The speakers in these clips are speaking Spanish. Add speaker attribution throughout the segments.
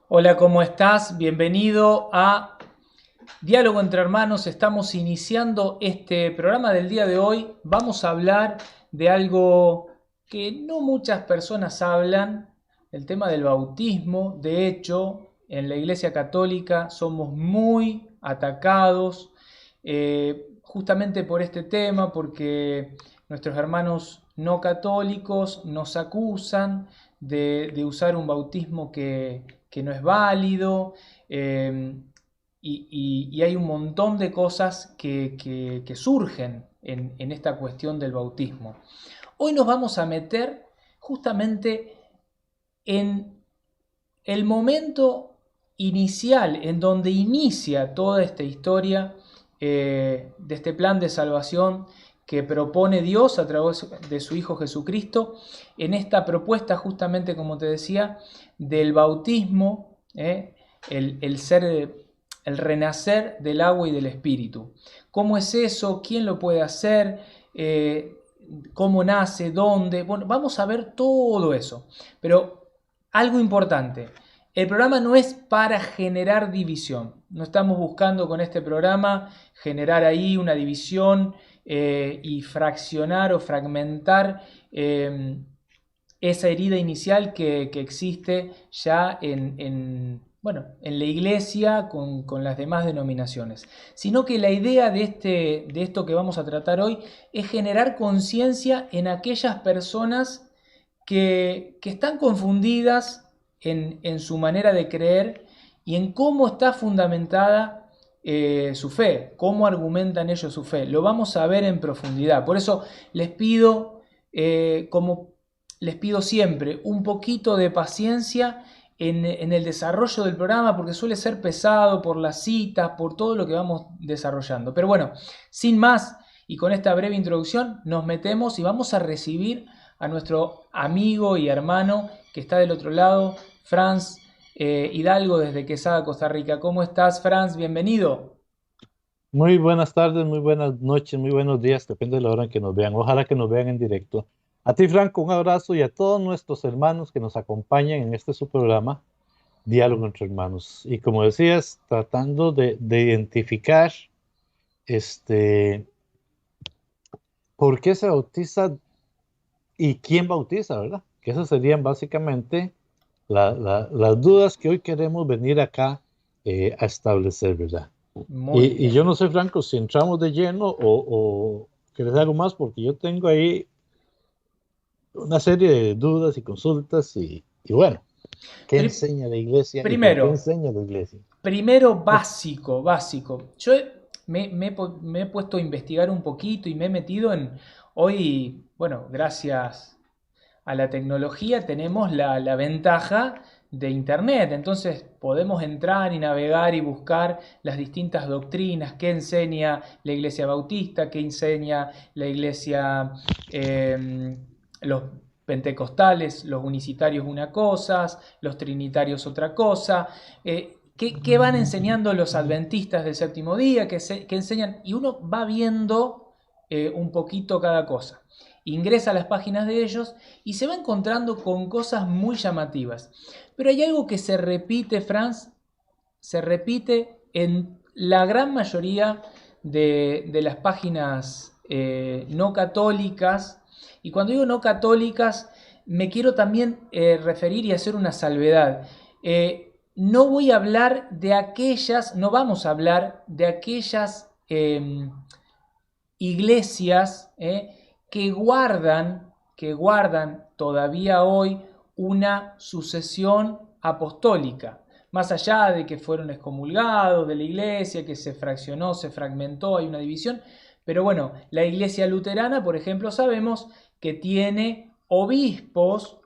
Speaker 1: Hola, ¿cómo estás? Bienvenido a Diálogo entre Hermanos. Estamos iniciando este programa del día de hoy. Vamos a hablar de algo que no muchas personas hablan, el tema del bautismo. De hecho, en la Iglesia Católica somos muy atacados justamente por este tema, porque nuestros hermanos no católicos nos acusan de usar un bautismo que no es válido. eh, y hay un montón de cosas que surgen en esta cuestión del bautismo. Hoy nos vamos a meter justamente en el momento inicial, en donde inicia toda esta historia de este plan de salvación que propone Dios a través de su Hijo Jesucristo, en esta propuesta justamente, como te decía, del bautismo, el ser, el renacer del agua y del Espíritu. ¿Cómo es eso? ¿Quién lo puede hacer? ¿Cómo nace? ¿Dónde? Bueno, vamos a ver todo eso. Pero algo importante, el programa no es para generar división. No estamos buscando con este programa generar ahí una división y fraccionar o fragmentar esa herida inicial que existe ya bueno, en la iglesia con las demás denominaciones. Sino que la idea de esto que vamos a tratar hoy es generar conciencia en aquellas personas que están confundidas en su manera de creer y en cómo está fundamentada su fe, cómo argumentan ellos su fe. Lo vamos a ver en profundidad. Por eso les pido, como les pido siempre, un poquito de paciencia en el desarrollo del programa, porque suele ser pesado por las citas, por todo lo que vamos desarrollando. Pero bueno, sin más y con esta breve introducción, nos metemos y vamos a recibir a nuestro amigo y hermano que está del otro lado, Franz Hidalgo desde Quesada, Costa Rica. ¿Cómo estás, Franz? Bienvenido.
Speaker 2: Muy buenas tardes, muy buenas noches, muy buenos días, depende de la hora en que nos vean. Ojalá que nos vean en directo. A ti, Franco, un abrazo y a todos nuestros hermanos que nos acompañan en este su programa, Diálogo entre Hermanos. Y como decías, tratando de identificar este, por qué se bautiza y quién bautiza, ¿verdad? Que esas serían básicamente las dudas que hoy queremos venir acá a establecer, ¿verdad?
Speaker 1: Muy
Speaker 2: Y
Speaker 1: bien.
Speaker 2: yo no sé, Franco, si entramos de lleno o querés algo más, porque yo tengo ahí una serie de dudas y consultas y bueno, ¿qué
Speaker 1: Pri-
Speaker 2: enseña la iglesia y por qué
Speaker 1: primero,
Speaker 2: enseña la iglesia?
Speaker 1: primero básico. Yo me he puesto a investigar un poquito y me he metido en... Hoy, bueno, gracias a la tecnología tenemos la ventaja de Internet. Entonces podemos entrar y navegar y buscar las distintas doctrinas que enseña la Iglesia Bautista, que enseña la Iglesia, los pentecostales, los unicitarios una cosa, los trinitarios otra cosa. ¿Qué van enseñando los adventistas del séptimo día? ¿Qué enseñan? Y uno va viendo un poquito cada cosa. Ingresa a las páginas de ellos y se va encontrando con cosas muy llamativas. Pero hay algo que se repite, Franz, se repite en la gran mayoría de las páginas no católicas. Y cuando digo no católicas, me quiero también referir y hacer una salvedad. No voy a hablar de aquellas, no vamos a hablar de aquellas iglesias que guardan todavía hoy una sucesión apostólica. Más allá de que fueron excomulgados de la iglesia, que se fraccionó, se fragmentó, hay una división. Pero bueno, la iglesia luterana, por ejemplo, sabemos que tiene obispos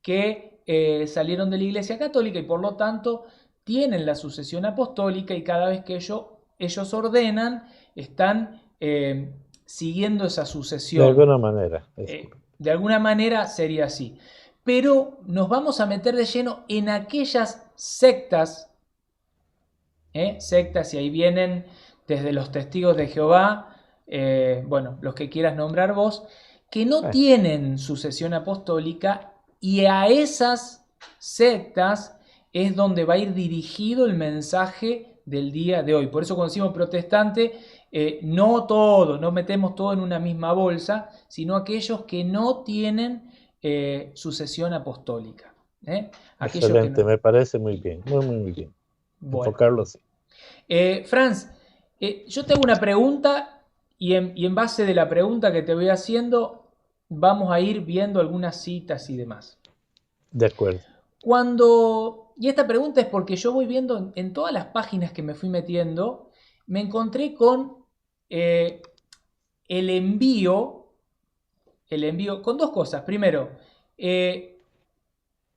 Speaker 1: que salieron de la iglesia católica y por lo tanto tienen la sucesión apostólica y cada vez que ellos ordenan, están siguiendo esa
Speaker 2: De
Speaker 1: sucesión.
Speaker 2: alguna manera, es correcto.
Speaker 1: De alguna manera sería así. Pero nos vamos a meter de lleno en aquellas sectas, sectas, y ahí vienen desde los testigos de Jehová, bueno, los que quieras nombrar vos, que no tienen sucesión apostólica y a esas sectas es donde va a ir dirigido el mensaje del día de hoy. Por eso cuando decimos protestante, no todo, no metemos todo en una misma bolsa, sino aquellos que no tienen sucesión apostólica. Aquellos que
Speaker 2: Excelente,
Speaker 1: no.
Speaker 2: me parece muy bien, muy bien.
Speaker 1: Bueno.
Speaker 2: Enfocarlo así.
Speaker 1: Franz, yo te hago una pregunta y en base de la pregunta que te voy haciendo vamos a ir viendo algunas citas y demás.
Speaker 2: De acuerdo.
Speaker 1: Y esta pregunta es porque yo voy viendo en todas las páginas que me fui metiendo, me encontré con el envío con dos cosas. Primero,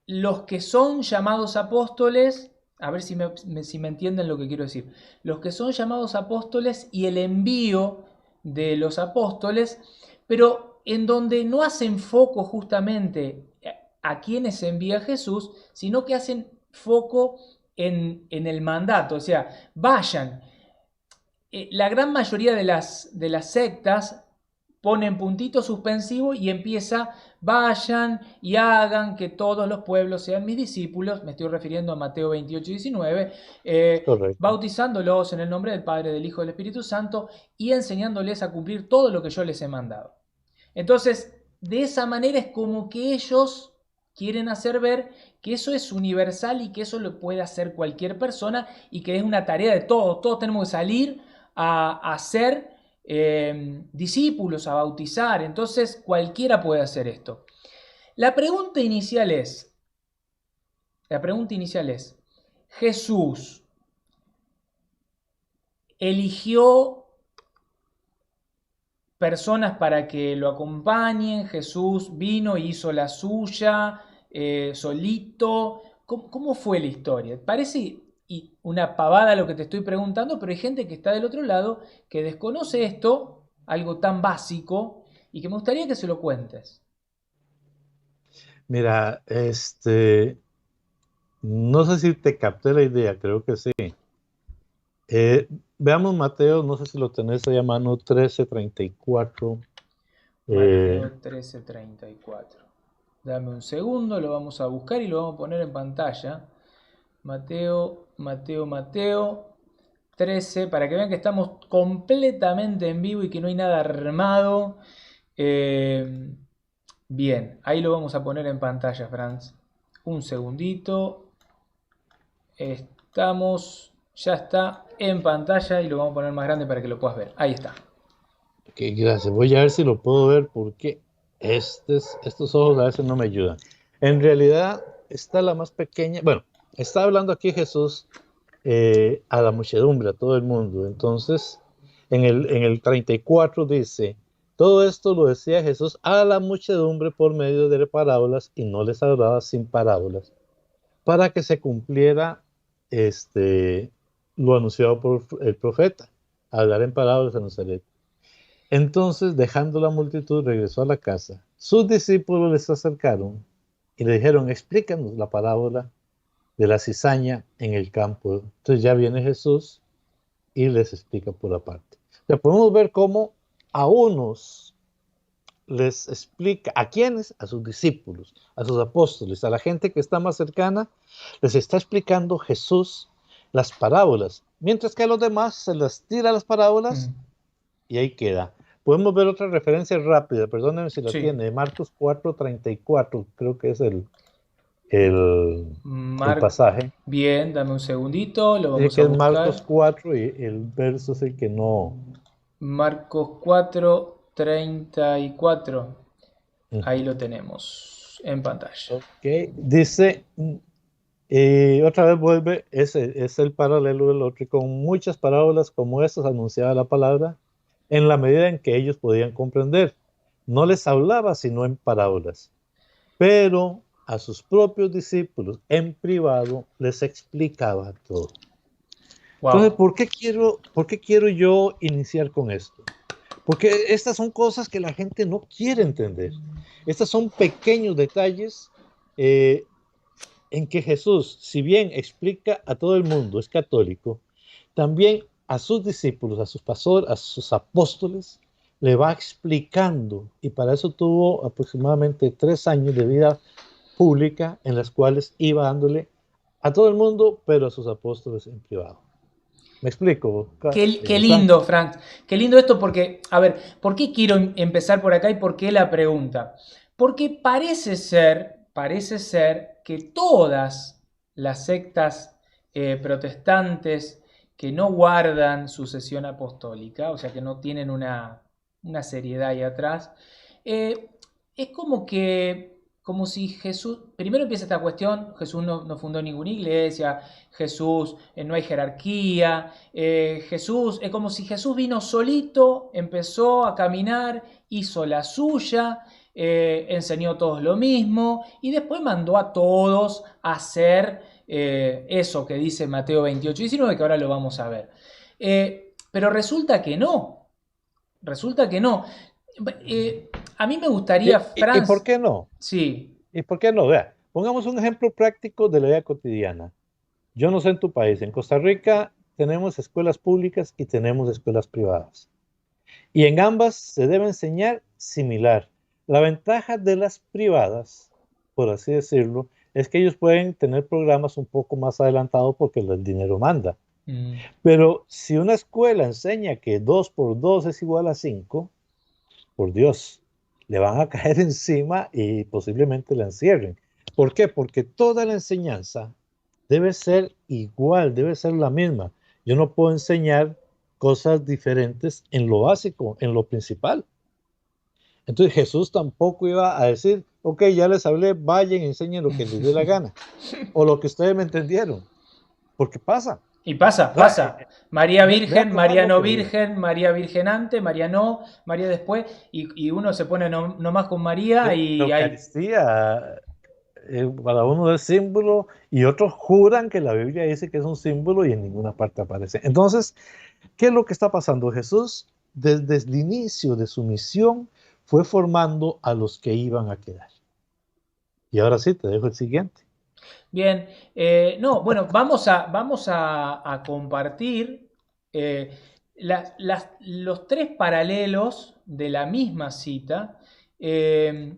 Speaker 1: los que son llamados apóstoles, a ver si me entienden lo que quiero decir, los que son llamados apóstoles y el envío de los apóstoles, pero en donde no hacen foco justamente a quienes envía Jesús, sino que hacen foco en el mandato, o sea, vayan. La gran mayoría de las sectas ponen puntito suspensivo y empieza, vayan y hagan que todos los pueblos sean mis discípulos, me estoy refiriendo a Mateo 28, 19,
Speaker 2: Correcto.
Speaker 1: bautizándolos en el nombre del Padre, del Hijo y del Espíritu Santo y enseñándoles a cumplir todo lo que yo les he mandado. Entonces, de esa manera es como que ellos quieren hacer ver que eso es universal y que eso lo puede hacer cualquier persona y que es una tarea de todos. Todos tenemos que salir a ser discípulos, a bautizar. Entonces, cualquiera puede hacer esto. La pregunta inicial es, ¿Jesús eligió personas para que lo acompañen? ¿Jesús vino y hizo la suya solito? ¿Cómo fue la historia? Parece una pavada lo que te estoy preguntando, pero hay gente que está del otro lado que desconoce esto, algo tan básico, y que me gustaría que se lo cuentes.
Speaker 2: Mira, no sé si te capté la idea, creo que sí. Veamos Mateo, no sé si lo tenés ahí a mano, 13:34.
Speaker 1: Mateo 13:34. Dame un segundo, lo vamos a buscar y lo vamos a poner en pantalla. Mateo 13, para que vean que estamos completamente en vivo y que no hay nada armado. Bien, ahí lo vamos a poner en pantalla, Franz. Un segundito. Ya está en pantalla y lo vamos a poner más grande para que lo puedas ver. Ahí está.
Speaker 2: Ok, gracias. Voy a ver si lo puedo ver porque estos ojos a veces no me ayudan. En realidad está la más pequeña. Bueno, está hablando aquí Jesús a la muchedumbre, a todo el mundo. Entonces, en el 34 dice, todo esto lo decía Jesús a la muchedumbre por medio de parábolas y no les hablaba sin parábolas, para que se cumpliera lo anunciado por el profeta, hablar en parábolas en Nazaret. Entonces, dejando la multitud, regresó a la casa. Sus discípulos les acercaron y le dijeron, explícanos la parábola de la cizaña en el campo. Entonces ya viene Jesús y les explica por aparte. O sea, podemos ver cómo a unos les explica, ¿a quiénes? A sus discípulos, a sus apóstoles, a la gente que está más cercana, les está explicando Jesús las parábolas, mientras que a los demás se les tira las parábolas y ahí queda. Podemos ver otra referencia rápida, perdónenme si la tiene, Marcos 4:34, creo que es el pasaje.
Speaker 1: Bien, dame un segundito, lo
Speaker 2: Dice
Speaker 1: vamos a
Speaker 2: que es
Speaker 1: buscar.
Speaker 2: Marcos 4 y el verso es el que no.
Speaker 1: Marcos 4:34. Ahí lo tenemos en pantalla.
Speaker 2: Ok, dice, otra vez vuelve, es el paralelo del otro, y con muchas parábolas como estas anunciaba la palabra en la medida en que ellos podían comprender. No les hablaba sino en parábolas, pero a sus propios discípulos en privado les explicaba todo. Wow. Entonces, ¿por qué quiero yo iniciar con esto? Porque estas son cosas que la gente no quiere entender. Estos son pequeños detalles en que Jesús, si bien explica a todo el mundo, es católico, también a sus discípulos, a sus pastores, a sus apóstoles, le va explicando, y para eso tuvo aproximadamente 3 años de vida pública en las cuales iba dándole a todo el mundo, pero a sus apóstoles en privado. ¿Me explico?
Speaker 1: Qué
Speaker 2: Frank?
Speaker 1: lindo, Frank. Qué lindo esto porque, a ver, ¿por qué quiero empezar por acá y por qué la pregunta? Porque parece ser que todas las sectas protestantes que no guardan sucesión apostólica, o sea, que no tienen una seriedad ahí atrás, eh, es como si Jesús, primero empieza esta cuestión, Jesús no fundó ninguna iglesia, Jesús no hay jerarquía, Jesús, es como si Jesús vino solito, empezó a caminar, hizo la suya, enseñó a todos lo mismo y después mandó a todos a hacer eso que dice Mateo 28:19, que ahora lo vamos a ver. Pero resulta que no. A mí me gustaría,
Speaker 2: ¿Y por
Speaker 1: Franz,
Speaker 2: qué no?
Speaker 1: sí.
Speaker 2: ¿Y por qué no? Vea, pongamos un ejemplo práctico de la vida cotidiana. Yo no sé en tu país, en Costa Rica tenemos escuelas públicas y tenemos escuelas privadas. Y en ambas se debe enseñar similar. La ventaja de las privadas, por así decirlo, es que ellos pueden tener programas un poco más adelantados porque el dinero manda.
Speaker 1: Mm.
Speaker 2: Pero si una escuela enseña que 2 por 2 es igual a 5, por Dios, le van a caer encima y posiblemente la encierren. ¿Por qué? Porque toda la enseñanza debe ser igual, debe ser la misma. Yo no puedo enseñar cosas diferentes en lo básico, en lo principal. Entonces Jesús tampoco iba a decir, ok, ya les hablé, vayan y enseñen lo que les dé la gana, o lo que ustedes me entendieron, porque pasa.
Speaker 1: Y pasa,
Speaker 2: O sea,
Speaker 1: pasa. María
Speaker 2: vea
Speaker 1: Virgen,
Speaker 2: con
Speaker 1: María
Speaker 2: algo
Speaker 1: no
Speaker 2: que le digo.
Speaker 1: Virgen, María Virgen antes, María no, María después, y uno se pone nomás con María
Speaker 2: La
Speaker 1: y hay...
Speaker 2: Eucaristía para uno es símbolo y otros juran que la Biblia dice que es un símbolo y en ninguna parte aparece. Entonces, ¿qué es lo que está pasando? Jesús, desde el inicio de su misión, fue formando a los que iban a quedar. Y ahora sí, te dejo el siguiente.
Speaker 1: Bien, no, bueno, vamos a compartir eh, los tres paralelos de la misma cita eh,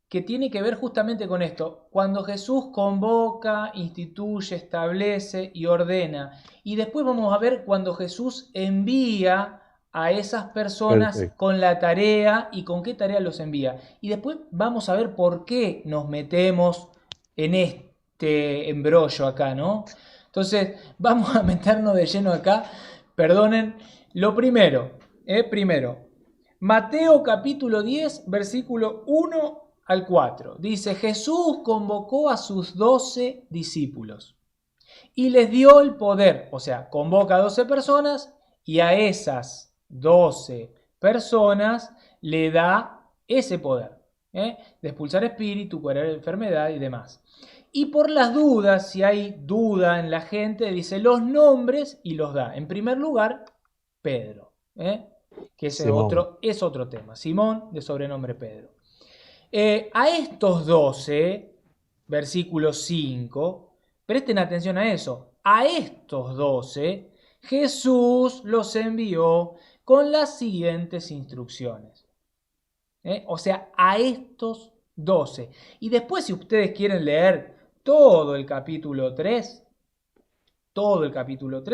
Speaker 1: que tiene que ver justamente con esto. Cuando Jesús convoca, instituye, establece y ordena. Y después vamos a ver cuando Jesús envía a esas personas
Speaker 2: Perfecto.
Speaker 1: con la tarea y con qué tarea los envía. Y después vamos a ver por qué nos metemos en este embrollo acá, ¿no? Entonces, vamos a meternos de lleno acá. Perdonen. Lo primero, Mateo capítulo 10, versículo 1 al 4. Dice, Jesús convocó a sus 12 discípulos y les dio el poder, o sea, convoca a 12 personas y a esas 12 personas le da ese poder, de expulsar espíritu, curar enfermedad y demás. Y por las dudas, si hay duda en la gente, dice los nombres y los da. En primer lugar, Pedro, que
Speaker 2: Simón.
Speaker 1: es otro tema. Simón, de sobrenombre Pedro. A estos 12, versículo 5, presten atención a eso. A estos 12, Jesús los envió con las siguientes instrucciones. O sea, a estos 12. Y después, si ustedes quieren leer todo el capítulo 3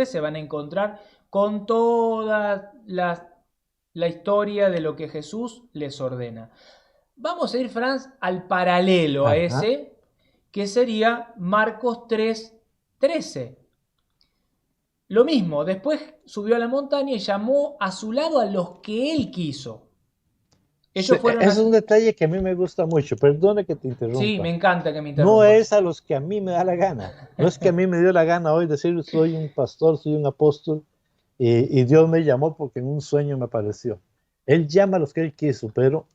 Speaker 1: se van a encontrar con toda la historia de lo que Jesús les ordena. Vamos a ir, Franz, al paralelo a
Speaker 2: Ajá.
Speaker 1: ese, que sería Marcos 3:13. Lo mismo, después subió a la montaña y llamó a su lado a los que él quiso.
Speaker 2: Sí,
Speaker 1: Ellos fueron
Speaker 2: es
Speaker 1: a...
Speaker 2: un detalle que a mí me gusta mucho. Perdone que te
Speaker 1: Sí, me
Speaker 2: interrumpa.
Speaker 1: encanta que me
Speaker 2: No es
Speaker 1: interrumpas.
Speaker 2: a los que a mí me da la gana. No es que a mí me dio la gana hoy decir soy un pastor, soy un apóstol y Dios me llamó porque en un sueño me apareció. Él llama a los que él quiso, pero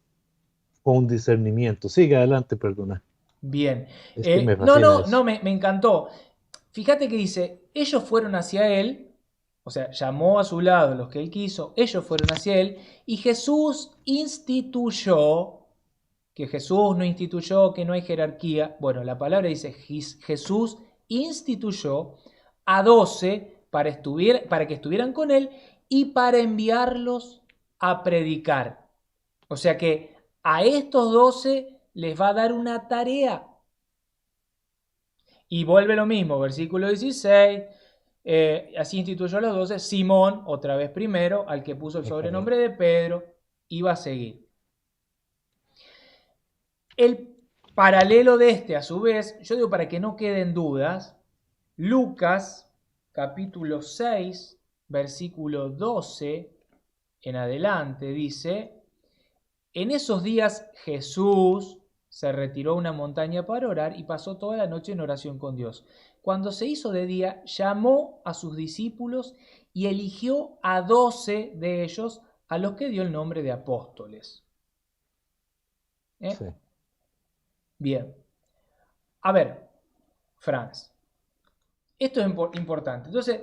Speaker 2: con discernimiento. Sigue adelante, perdona.
Speaker 1: Bien.
Speaker 2: Es que me
Speaker 1: No,
Speaker 2: fascina
Speaker 1: no,
Speaker 2: eso.
Speaker 1: no, me encantó. Fíjate que dice, ellos fueron hacia él, o sea, llamó a su lado los que él quiso, ellos fueron hacia él, y Jesús instituyó, que Jesús no instituyó, que no hay jerarquía. Bueno, la palabra dice, Jesús instituyó a 12 para que estuvieran con él y para enviarlos a predicar. O sea que a estos 12 les va a dar una tarea. Y vuelve lo mismo, versículo 16, así instituyó a los 12, Simón, otra vez primero, al que puso el sobrenombre de Pedro, iba a seguir. El paralelo de este, a su vez, yo digo para que no queden dudas, Lucas, capítulo 6, versículo 12 en adelante, dice, en esos días Jesús se retiró a una montaña para orar y pasó toda la noche en oración con Dios. Cuando se hizo de día, llamó a sus discípulos y eligió a 12 de ellos, a los que dio el nombre de apóstoles.
Speaker 2: Sí.
Speaker 1: Bien. A ver, Franz, esto es importante. Entonces,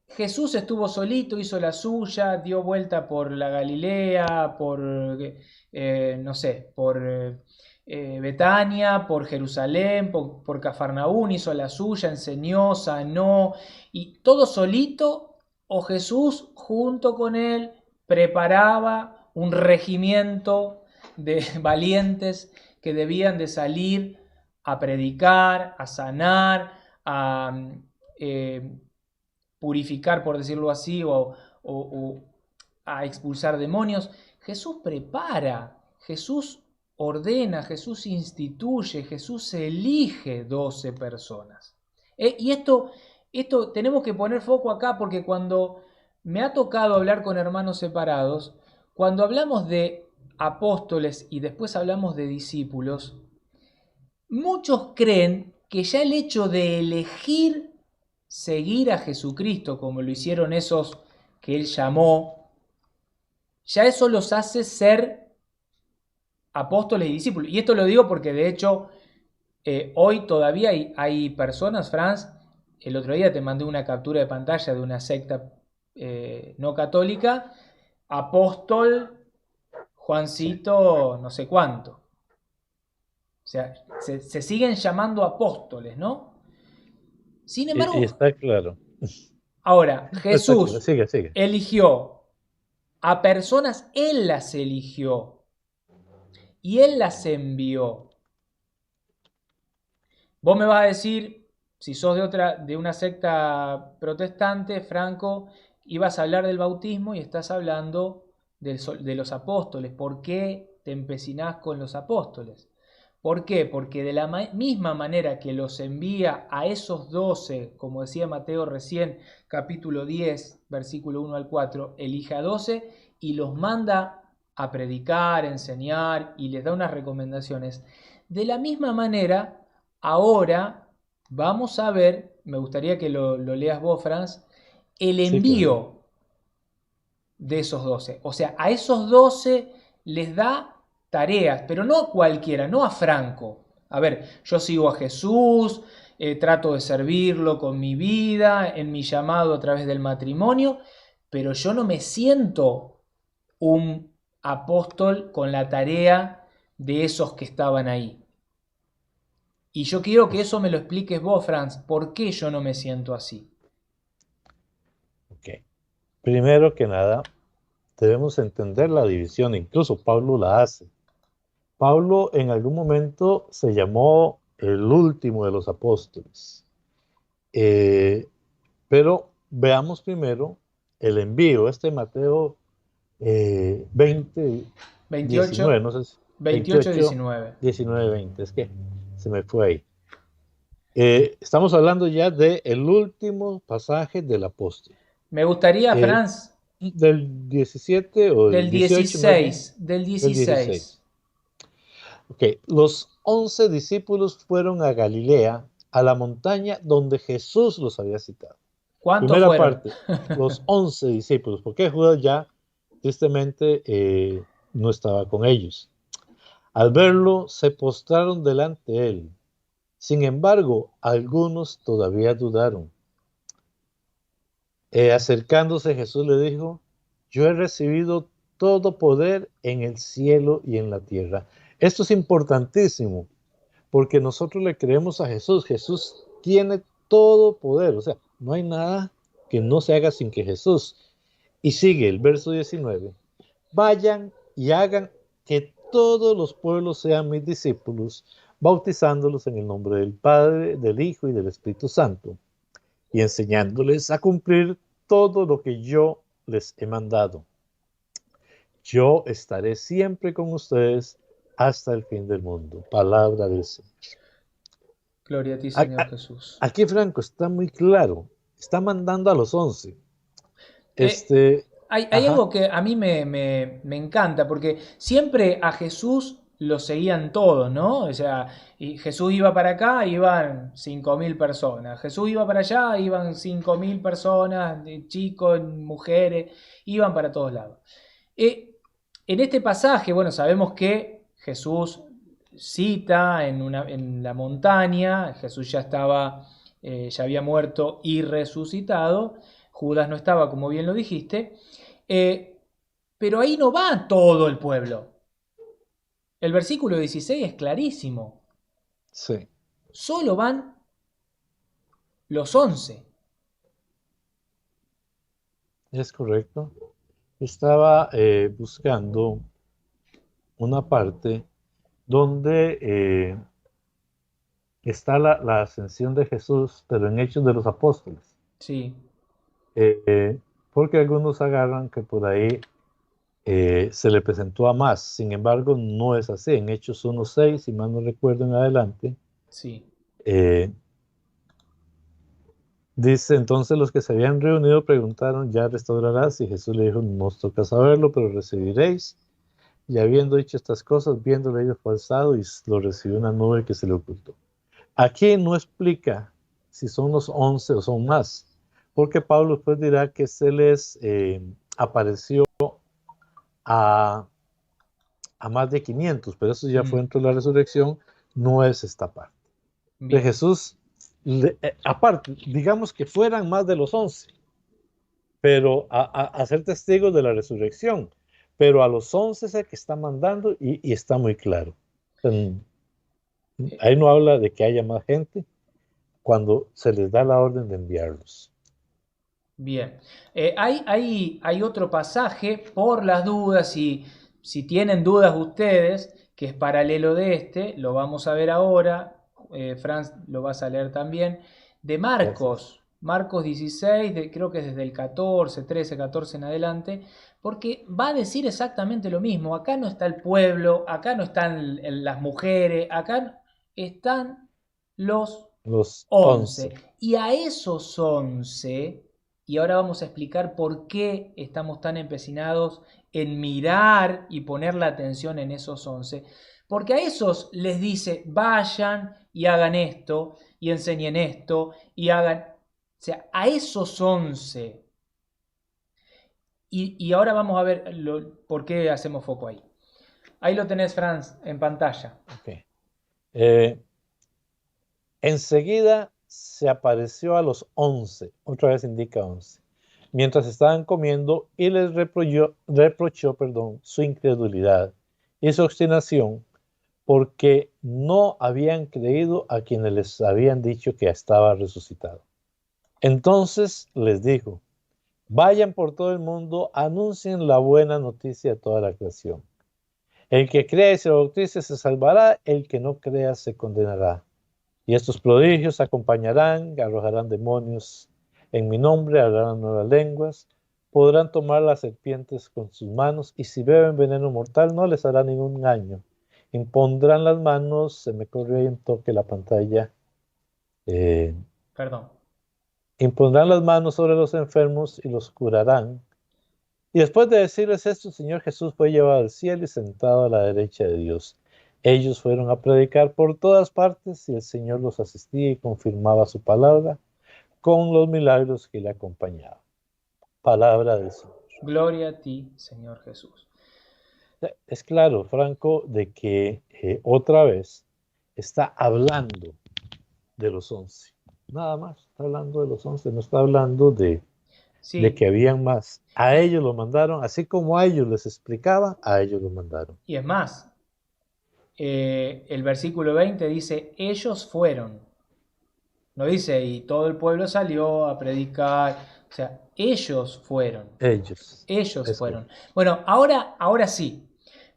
Speaker 1: Jesús estuvo solito, hizo la suya, dio vuelta por la Galilea, por, no sé, por Betania, por Jerusalén, por Cafarnaún, hizo la suya, enseñó, sanó, y todo solito, o Jesús junto con él preparaba un regimiento de valientes que debían de salir a predicar, a sanar, a purificar, por decirlo así, o a expulsar demonios. Jesús prepara, Jesús ordena, Jesús instituye, Jesús elige 12 personas. Y esto tenemos que poner foco acá porque cuando me ha tocado hablar con hermanos separados, cuando hablamos de apóstoles y después hablamos de discípulos, muchos creen que ya el hecho de elegir seguir a Jesucristo como lo hicieron esos que él llamó, ya eso los hace ser apóstoles y discípulos. Y esto lo digo porque de hecho hoy todavía hay personas, Franz, el otro día te mandé una captura de pantalla de una secta no católica, apóstol Juancito no sé cuánto. O sea, se siguen llamando apóstoles, ¿no? Sin embargo,
Speaker 2: Y está claro.
Speaker 1: ahora, Jesús
Speaker 2: Sigue.
Speaker 1: eligió a personas, Él las eligió y Él las envió. Vos me vas a decir, si sos de una secta protestante, Franco, ibas a hablar del bautismo y estás hablando de los apóstoles. ¿Por qué te empecinás con los apóstoles? ¿Por qué? Porque de la misma manera que los envía a esos 12, como decía Mateo recién, capítulo 10, versículo 1 al 4, elige a 12 y los manda a predicar, enseñar y les da unas recomendaciones. De la misma manera, ahora vamos a ver, me gustaría que lo leas vos, Franz, el envío de esos 12. O sea, a esos 12 les da tareas, pero no a cualquiera, no a Franco. A ver, yo sigo a Jesús, trato de servirlo con mi vida, en mi llamado a través del matrimonio, pero yo no me siento un apóstol con la tarea de esos que estaban ahí. Y yo quiero que eso me lo expliques vos, Franz, ¿por qué yo no me siento así?
Speaker 2: Ok. Primero que nada, debemos entender la división, incluso Pablo la hace. Pablo en algún momento se llamó el último de los apóstoles. Pero veamos primero el envío, Mateo 20,
Speaker 1: 28,
Speaker 2: 19, no sé,
Speaker 1: 28, 19.
Speaker 2: 19, 20, es que se me fue ahí. Estamos hablando ya del último pasaje del apóstol.
Speaker 1: Me gustaría, Franz,
Speaker 2: del 17 o
Speaker 1: del 16, del 16.
Speaker 2: Ok, los 11 discípulos fueron a Galilea, a la montaña donde Jesús los había citado.
Speaker 1: ¿Cuántos
Speaker 2: Primera
Speaker 1: fueron?
Speaker 2: parte, los 11 discípulos, porque Judas ya tristemente no estaba con ellos. Al verlo, se postraron delante de él. Sin embargo, algunos todavía dudaron. Acercándose, Jesús le dijo, yo he recibido todo poder en el cielo y en la tierra. Esto es importantísimo, porque nosotros le creemos a Jesús. Jesús tiene todo poder, o sea, no hay nada que no se haga sin que Jesús. Y sigue el verso 19. Vayan y hagan que todos los pueblos sean mis discípulos, bautizándolos en el nombre del Padre, del Hijo y del Espíritu Santo, y enseñándoles a cumplir todo lo que yo les he mandado. Yo estaré siempre con ustedes hasta el fin del mundo. Palabra del Señor.
Speaker 1: Gloria a ti, Señor Jesús.
Speaker 2: Aquí, Franco, está muy claro. Está mandando a los 11.
Speaker 1: Hay algo que a mí me encanta, porque siempre a Jesús lo seguían todos, ¿no? O sea, y Jesús iba para acá, iban 5.000 personas. Jesús iba para allá, iban 5.000 personas, chicos, mujeres, iban para todos lados. En este pasaje, bueno, sabemos que Jesús cita en la montaña, Jesús ya estaba, ya había muerto y resucitado, Judas no estaba, como bien lo dijiste, pero ahí no va todo el pueblo. El versículo 16 es clarísimo.
Speaker 2: Sí.
Speaker 1: Solo van los 11.
Speaker 2: Es correcto. Estaba buscando una parte donde está la ascensión de Jesús, pero en Hechos de los Apóstoles.
Speaker 1: Sí.
Speaker 2: Porque algunos agarran que por ahí se le presentó a más. Sin embargo, no es así. En Hechos 1:6, si mal no recuerdo en adelante,
Speaker 1: Sí.
Speaker 2: Dice, entonces los que se habían reunido preguntaron, ¿ya restaurarás? Y Jesús le dijo, no os toca saberlo, pero recibiréis. Y habiendo dicho estas cosas, viéndole ellos fue alzado y lo recibió una nube que se le ocultó. Aquí no explica si son los 11 o son más, porque Pablo después dirá que se les apareció a más de 500, pero eso ya fue dentro de la resurrección, no es esta parte. De Jesús, aparte, digamos que fueran más de los 11, pero a ser testigos de la resurrección, pero a los 11 es el que está mandando y está muy claro. Ahí no habla de que haya más gente cuando se les da la orden de enviarlos.
Speaker 1: Bien, hay otro pasaje, por las dudas, si tienen dudas ustedes, que es paralelo de este, lo vamos a ver ahora, Franz lo vas a leer también, de Marcos. Gracias. Marcos 16, creo que es desde el 14, 13, 14 en adelante, porque va a decir exactamente lo mismo. Acá no está el pueblo, acá no están las mujeres, acá están los 11. Y a esos 11, y ahora vamos a explicar por qué estamos tan empecinados en mirar y poner la atención en esos 11. Porque a esos les dice, vayan y hagan esto, y enseñen esto, y hagan... O sea, a esos 11. Y ahora vamos a ver por qué hacemos foco ahí. Ahí lo tenés, Franz, en pantalla.
Speaker 2: Okay. Enseguida se apareció a los 11, otra vez indica 11, mientras estaban comiendo y les reprochó su incredulidad y su obstinación porque no habían creído a quienes les habían dicho que estaba resucitado. Entonces les dijo, vayan por todo el mundo, anuncien la buena noticia a toda la creación. El que crea y se bautice se salvará, el que no crea se condenará. Y estos prodigios acompañarán, arrojarán demonios en mi nombre, hablarán nuevas lenguas, podrán tomar las serpientes con sus manos, y si beben veneno mortal no les hará ningún daño. Impondrán las manos, se me corrió ahí un toque la pantalla.
Speaker 1: Perdón.
Speaker 2: Impondrán las manos sobre los enfermos y los curarán. Y después de decirles esto, el Señor Jesús fue llevado al cielo y sentado a la derecha de Dios. Ellos fueron a predicar por todas partes y el Señor los asistía y confirmaba su palabra con los milagros que le acompañaban. Palabra del Señor.
Speaker 1: Gloria a ti, Señor Jesús.
Speaker 2: Es claro, Franco, de que otra vez está hablando de los 11. Nada más, está hablando de los 11, no está hablando de que habían más. A ellos lo mandaron, así como a ellos les explicaba, a ellos lo mandaron.
Speaker 1: Y es más, el versículo 20 dice, ellos fueron. No dice, y todo el pueblo salió a predicar. O sea, ellos fueron. Ellos fueron. Bueno, ahora sí.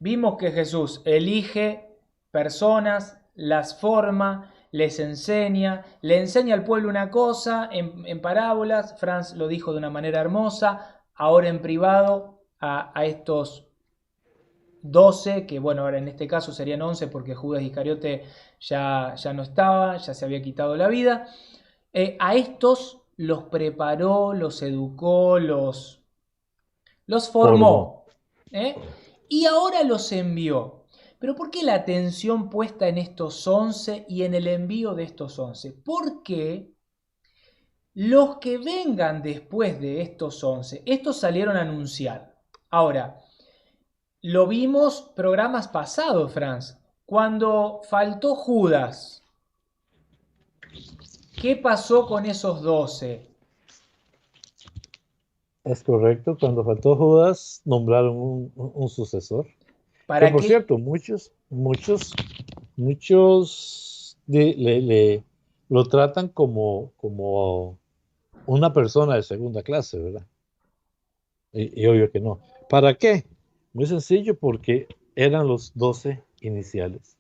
Speaker 1: Vimos que Jesús elige personas, las forma, les enseña, le enseña al pueblo una cosa en parábolas. Franz lo dijo de una manera hermosa, ahora en privado a estos 12, que bueno, ahora en este caso serían 11 porque Judas Iscariote ya no estaba, ya se había quitado la vida. A estos los preparó, los educó, los formó. Y ahora los envió. Pero ¿por qué la atención puesta en estos 11 y en el envío de estos 11? Porque los que vengan después de estos 11, estos salieron a anunciar. Ahora, lo vimos programas pasados, Franz. Cuando faltó Judas, ¿qué pasó con esos 12?
Speaker 2: Es correcto, cuando faltó Judas, nombraron un sucesor.
Speaker 1: ¿Para
Speaker 2: que por
Speaker 1: qué?
Speaker 2: Cierto, muchos lo tratan como una persona de segunda clase, ¿verdad? Y obvio que no. ¿Para qué? Muy sencillo, porque eran los 12 iniciales.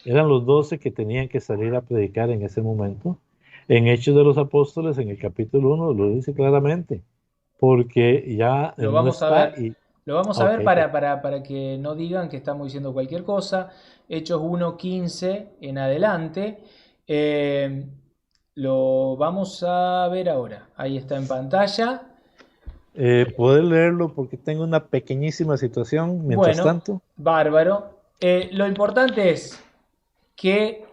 Speaker 2: Eran los 12 que tenían que salir a predicar en ese momento. En Hechos de los Apóstoles, en el capítulo 1, lo dice claramente. Porque ya
Speaker 1: Lo
Speaker 2: no
Speaker 1: vamos a
Speaker 2: está
Speaker 1: ver.
Speaker 2: y...
Speaker 1: Lo vamos a
Speaker 2: Ok,
Speaker 1: ver para que no digan que estamos diciendo cualquier cosa. Hechos 1:15 en adelante. Lo vamos a ver ahora. Ahí está en pantalla.
Speaker 2: ¿puedo leerlo? Porque tengo una pequeñísima situación mientras
Speaker 1: Bueno,
Speaker 2: tanto.
Speaker 1: bárbaro. Lo importante es que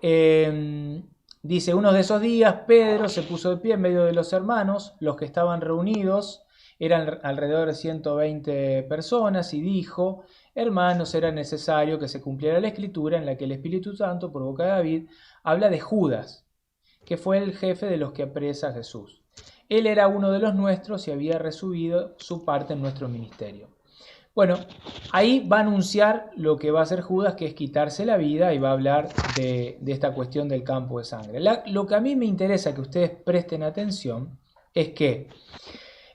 Speaker 1: dice, uno de esos días Pedro se puso de pie en medio de los hermanos, los que estaban reunidos, eran alrededor de 120 personas, y dijo, hermanos, era necesario que se cumpliera la escritura en la que el Espíritu Santo, por boca de David, habla de Judas, que fue el jefe de los que apresa a Jesús. Él era uno de los nuestros y había recibido su parte en nuestro ministerio. Bueno, ahí va a anunciar lo que va a hacer Judas, que es quitarse la vida, y va a hablar de esta cuestión del campo de sangre. Lo que a mí me interesa que ustedes presten atención es que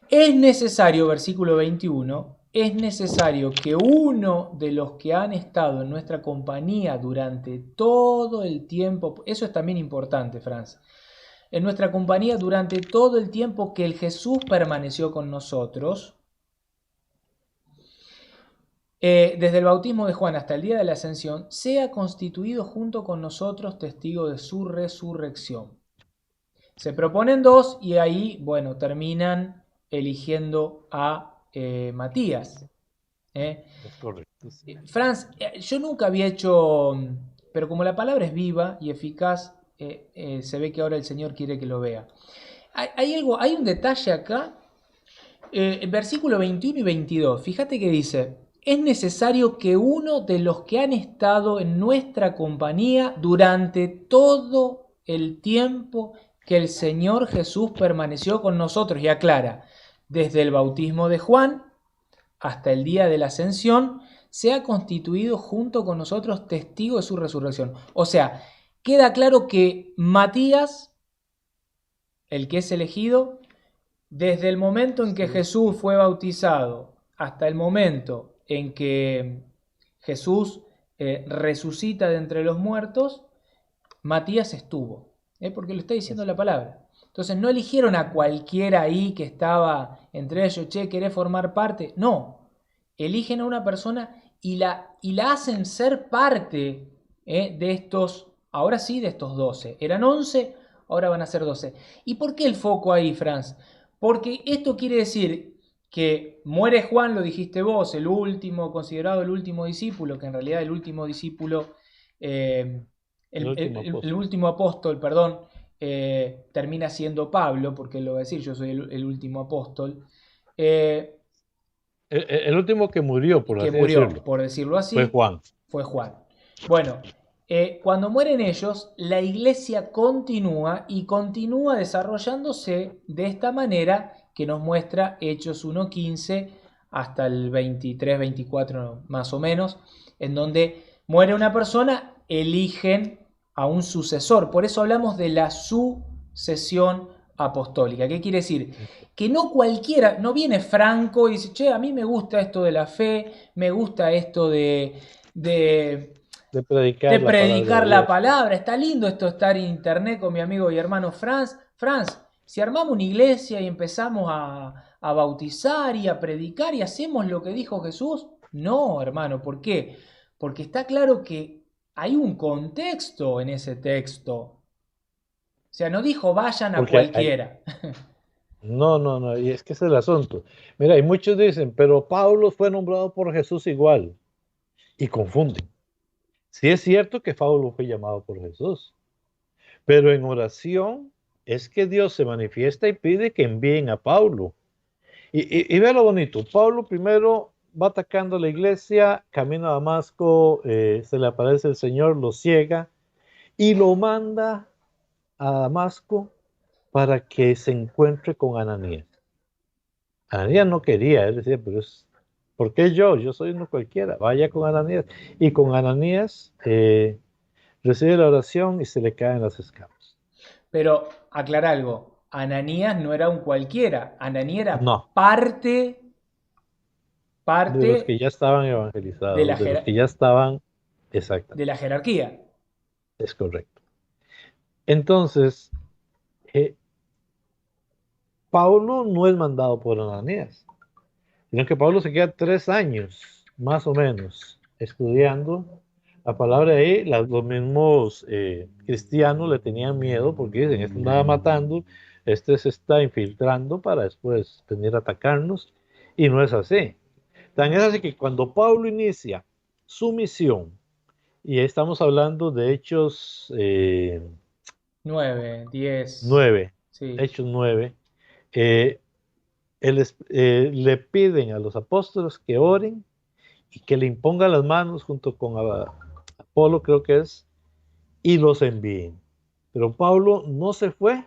Speaker 1: es necesario, versículo 21, es necesario que uno de los que han estado en nuestra compañía durante todo el tiempo, eso es también importante, Franz, en nuestra compañía durante todo el tiempo que el Jesús permaneció con nosotros, desde el bautismo de Juan hasta el día de la ascensión, sea constituido junto con nosotros testigo de su resurrección. Se proponen dos y ahí, bueno, terminan eligiendo a Matías.
Speaker 2: Es correcto. Sí.
Speaker 1: Franz, yo nunca había hecho, pero como la palabra es viva y eficaz, se ve que ahora el Señor quiere que lo vea. Hay un detalle acá, en versículo 21 y 22, fíjate que dice, es necesario que uno de los que han estado en nuestra compañía durante todo el tiempo que el Señor Jesús permaneció con nosotros, y aclara, desde el bautismo de Juan hasta el día de la ascensión, sea constituido junto con nosotros testigo de su resurrección. O sea, queda claro que Matías, el que es elegido, desde el momento en que Jesús fue bautizado hasta el momento en que Jesús resucita de entre los muertos, Matías estuvo, porque lo está diciendo la palabra. Entonces no eligieron a cualquiera ahí que estaba entre ellos, che, ¿querés formar parte? No, eligen a una persona y la hacen ser parte de estos, ahora sí, de estos 12. Eran 11, ahora van a ser 12. ¿Y por qué el foco ahí, Franz? Porque esto quiere decir que muere Juan, lo dijiste vos, el último, considerado el último discípulo, que en realidad el último discípulo, el último apóstol, perdón, termina siendo Pablo, porque él lo va a decir, yo soy el último apóstol.
Speaker 2: El último que murió, por
Speaker 1: decirlo así,
Speaker 2: fue Juan.
Speaker 1: Bueno, cuando mueren ellos, la iglesia continúa y continúa desarrollándose de esta manera que nos muestra Hechos 1:15 hasta el 23-24 más o menos, en donde muere una persona, eligen a un sucesor. Por eso hablamos de la sucesión apostólica. ¿Qué quiere decir? Que no cualquiera, no viene Franco y dice, che, a mí me gusta esto de la fe, me gusta esto de
Speaker 2: de
Speaker 1: de
Speaker 2: predicar la palabra de
Speaker 1: predicar la
Speaker 2: Dios.
Speaker 1: palabra. Está lindo esto estar en internet con mi amigo y hermano Franz. Franz, si armamos una iglesia y empezamos a bautizar y a predicar y hacemos lo que dijo Jesús, no, hermano, ¿por qué? Porque está claro que hay un contexto en ese texto. O sea, no dijo vayan a
Speaker 2: Porque
Speaker 1: cualquiera.
Speaker 2: no, no, no, y es que ese es el asunto. Mira, y muchos dicen, pero Pablo fue nombrado por Jesús igual, y confunden. Sí es cierto que Pablo fue llamado por Jesús, pero en oración es que Dios se manifiesta y pide que envíen a Pablo. Y ve lo bonito, Pablo primero va atacando la iglesia, camino a Damasco, se le aparece el Señor, lo ciega y lo manda a Damasco para que se encuentre con Ananías. Ananías no quería, él decía, pero ¿por qué yo? Yo soy uno cualquiera, vaya con Ananías. Y con Ananías recibe la oración y se le caen las escamas.
Speaker 1: Pero aclara algo, Ananías no era un cualquiera, Ananías era
Speaker 2: No, de los que
Speaker 1: parte
Speaker 2: ya estaban
Speaker 1: de
Speaker 2: evangelizados, de los que ya estaban,
Speaker 1: de la
Speaker 2: exactamente,
Speaker 1: jerarquía.
Speaker 2: es correcto. Entonces, eh, Pablo no es mandado por Ananías, sino que Pablo se queda 3 años, más o menos, estudiando la palabra ahí. Los mismos cristianos le tenían miedo porque dicen, este andaba matando, este se está infiltrando para después venir a atacarnos, y no es así. Tan es así que cuando Pablo inicia su misión, y estamos hablando de Hechos
Speaker 1: 9, 10,
Speaker 2: 9,
Speaker 1: sí.
Speaker 2: Hechos 9, eh, le piden a los apóstoles que oren y que le impongan las manos junto con Apolo, creo que es, y los envíen. Pero Pablo no se fue.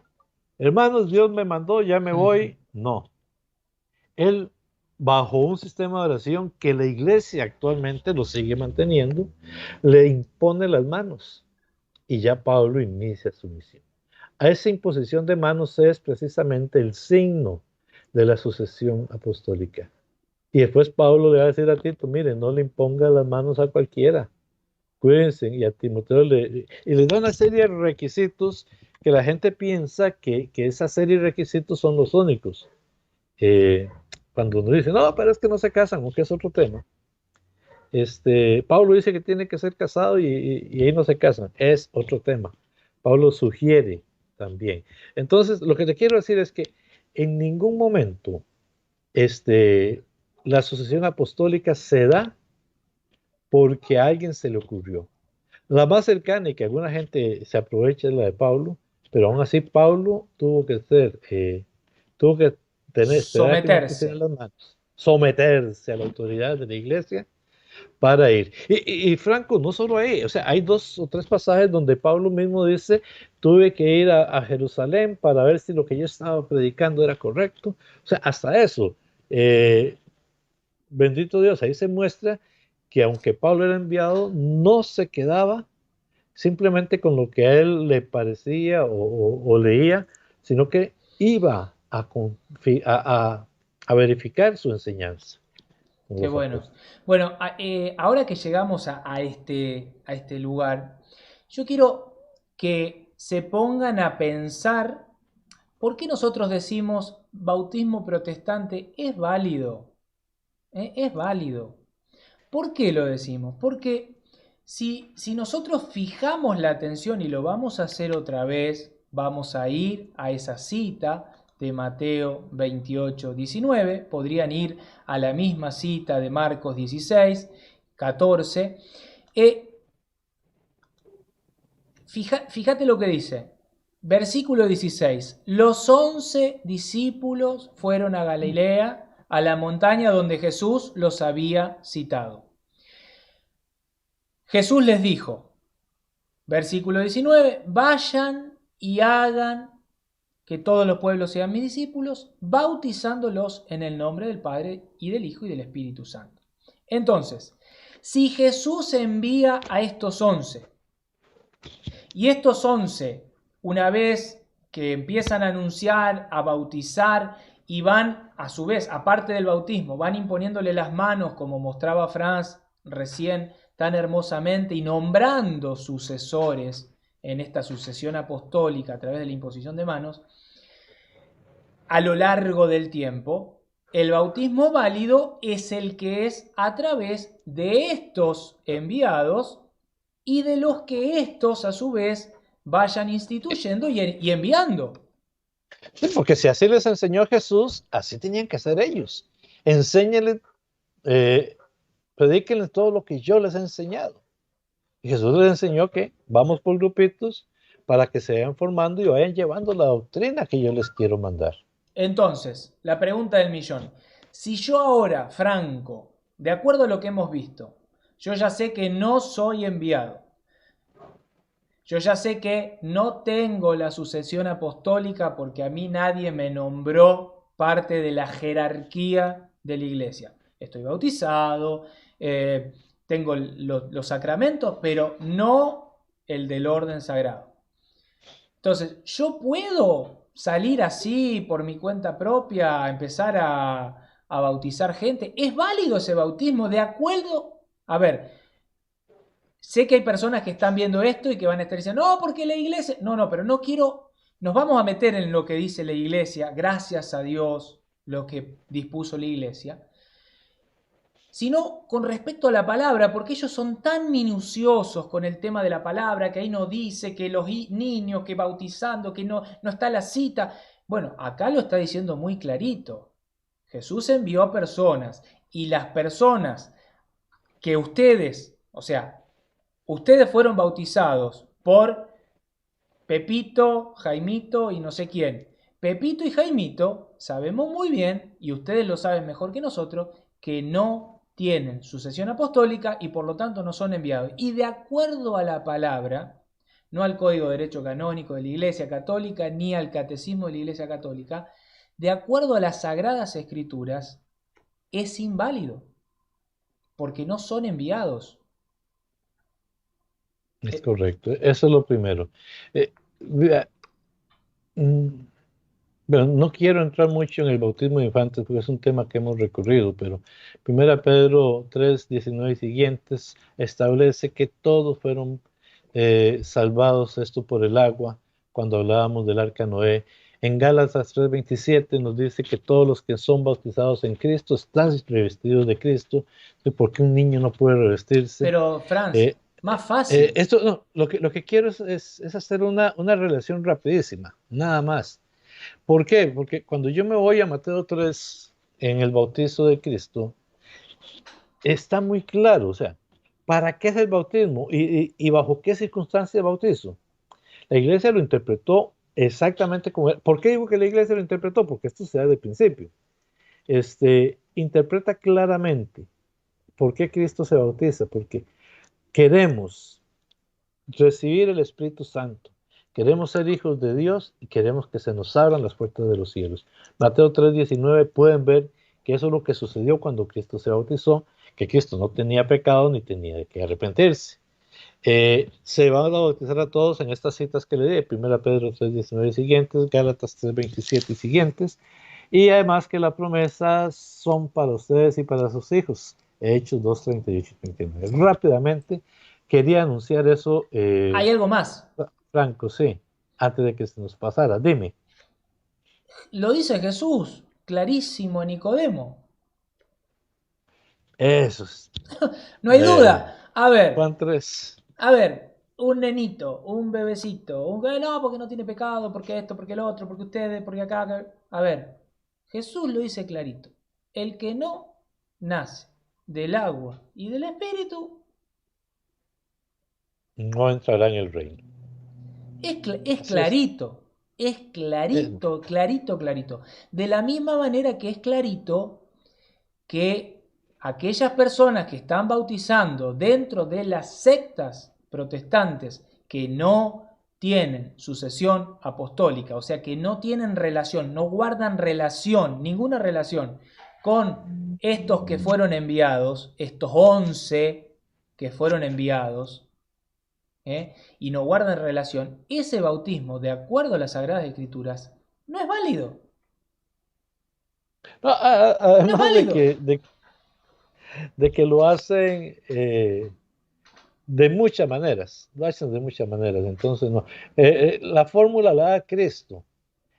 Speaker 2: Hermanos, Dios me mandó, ya me voy. No. Él, bajo un sistema de oración que la iglesia actualmente lo sigue manteniendo, le impone las manos y ya Pablo inicia su misión. A esa imposición de manos es precisamente el signo de la sucesión apostólica. Y después Pablo le va a decir a Tito, mire, no le imponga las manos a cualquiera, cuídense, y a Timoteo y le da una serie de requisitos que la gente piensa que esa serie de requisitos son los únicos. Eh, Cuando uno dice, no, pero es que no se casan, o que es otro tema. Pablo dice que tiene que ser casado y ahí no se casan, es otro tema. Pablo sugiere también. Entonces, lo que te quiero decir es que en ningún momento la sucesión apostólica se da porque a alguien se le ocurrió. La más cercana y que alguna gente se aprovecha es la de Pablo, pero aún así Pablo tuvo que esperar a que le impusieran
Speaker 1: Someterse.
Speaker 2: las manos, someterse a la autoridad de la iglesia para ir. Y Franco, no solo ahí, o sea, hay 2 o 3 pasajes donde Pablo mismo dice, tuve que ir a Jerusalén para ver si lo que yo estaba predicando era correcto. O sea, hasta eso. Eh, Bendito Dios, ahí se muestra que aunque Pablo era enviado, no se quedaba simplemente con lo que a él le parecía o leía, sino que iba a verificar su enseñanza con
Speaker 1: Qué
Speaker 2: los
Speaker 1: bueno.
Speaker 2: apóstoles.
Speaker 1: Bueno, ahora que llegamos a este lugar, yo quiero que se pongan a pensar por qué nosotros decimos bautismo protestante es válido. Es válido. ¿Por qué lo decimos? Porque si nosotros fijamos la atención y lo vamos a hacer otra vez, vamos a ir a esa cita de Mateo 28, 19, podrían ir a la misma cita de Marcos 16, 14. Fíjate lo que dice. Versículo 16. Los 11 discípulos fueron a Galilea, a la montaña donde Jesús los había citado. Jesús les dijo, versículo 19, vayan y hagan que todos los pueblos sean mis discípulos, bautizándolos en el nombre del Padre y del Hijo y del Espíritu Santo. Entonces, si Jesús envía a estos 11, y estos 11, una vez que empiezan a anunciar, a bautizar, y van, a su vez, aparte del bautismo, van imponiéndole las manos, como mostraba Franz recién, tan hermosamente y nombrando sucesores en esta sucesión apostólica a través de la imposición de manos, a lo largo del tiempo, el bautismo válido es el que es a través de estos enviados y de los que estos a su vez vayan instituyendo y enviando.
Speaker 2: Sí, porque si así les enseñó Jesús, así tenían que hacer ellos. Enséñenles, predíquenles todo lo que yo les he enseñado. Y Jesús les enseñó que vamos por grupitos para que se vayan formando y vayan llevando la doctrina que yo les quiero mandar.
Speaker 1: Entonces, la pregunta del millón. Si yo ahora, Franco, de acuerdo a lo que hemos visto, yo ya sé que no soy enviado, yo ya sé que no tengo la sucesión apostólica porque a mí nadie me nombró parte de la jerarquía de la iglesia. Estoy bautizado, tengo los sacramentos, pero no el del orden sagrado. Entonces, yo puedo salir así por mi cuenta propia, a empezar a bautizar gente. ¿Es válido ese bautismo? De acuerdo. A ver, sé que hay personas que están viendo esto y que van a estar diciendo, no, porque la iglesia. No, no, pero no quiero. Nos vamos a meter en lo que dice la iglesia, gracias a Dios, lo que dispuso la iglesia, sino con respecto a la palabra, porque ellos son tan minuciosos con el tema de la palabra, que ahí no dice que los niños, que bautizando, que no está la cita. Bueno, acá lo está diciendo muy clarito. Jesús envió a personas y las personas que ustedes, o sea, ustedes fueron bautizados por Pepito, Jaimito y no sé quién. Pepito y Jaimito sabemos muy bien, y ustedes lo saben mejor que nosotros, que no tienen sucesión apostólica y por lo tanto no son enviados. Y de acuerdo a la palabra, no al Código de Derecho Canónico de la Iglesia Católica ni al Catecismo de la Iglesia Católica, de acuerdo a las Sagradas Escrituras, es inválido, porque no son enviados.
Speaker 2: Es correcto, eso es lo primero. Mira, bueno, no quiero entrar mucho en el bautismo de infantes porque es un tema que hemos recorrido, pero 1 Pedro 3, 19 y siguientes establece que todos fueron salvados esto por el agua cuando hablábamos del arca Noé. En Gálatas 3, 27 nos dice que todos los que son bautizados en Cristo están revestidos de Cristo. ¿Por qué un niño no puede revestirse?
Speaker 1: Pero, Franz, más fácil.
Speaker 2: Esto, no, lo que quiero es hacer una relación rapidísima, nada más. ¿Por qué? Porque cuando yo me voy a Mateo 3 en el bautizo de Cristo, está muy claro, o sea, ¿para qué es el bautismo y bajo qué circunstancia el bautizo? La iglesia lo interpretó exactamente como... ¿Por qué digo que la iglesia lo interpretó? Porque esto se da de principio. Interpreta claramente por qué Cristo se bautiza, porque queremos recibir el Espíritu Santo. Queremos ser hijos de Dios y queremos que se nos abran las puertas de los cielos. Mateo 3:19 pueden ver que eso es lo que sucedió cuando Cristo se bautizó, que Cristo no tenía pecado ni tenía que arrepentirse. Se van a bautizar a todos en estas citas que le di, 1 Pedro 3:19 y siguientes, Gálatas 3:27 y siguientes, y además que las promesas son para ustedes y para sus hijos, Hechos 2:38 y 39. Rápidamente, quería anunciar eso,
Speaker 1: Hay algo más.
Speaker 2: Franco, sí, antes de que se nos pasara. Dime.
Speaker 1: Lo dice Jesús, clarísimo a Nicodemo.
Speaker 2: Eso es.
Speaker 1: No hay duda.
Speaker 2: Juan 3.
Speaker 1: A ver, un nenito, un bebecito, no, porque no tiene pecado, porque esto, porque lo otro, porque ustedes, porque acá. A ver, Jesús lo dice clarito. El que no nace del agua y del espíritu
Speaker 2: No entrará en el reino.
Speaker 1: es clarito. Es clarito, clarito, clarito. De la misma manera que es clarito que aquellas personas que están bautizando dentro de las sectas protestantes que no tienen sucesión apostólica, o sea, que no tienen relación, no guardan relación, ninguna relación con estos que fueron enviados, estos 11 que fueron enviados, y no guardan relación, ese bautismo, de acuerdo a las Sagradas Escrituras, no es válido.
Speaker 2: No,
Speaker 1: No es
Speaker 2: además
Speaker 1: válido.
Speaker 2: de que lo hacen de muchas maneras, lo hacen de muchas maneras. Entonces, no. La fórmula la da Cristo,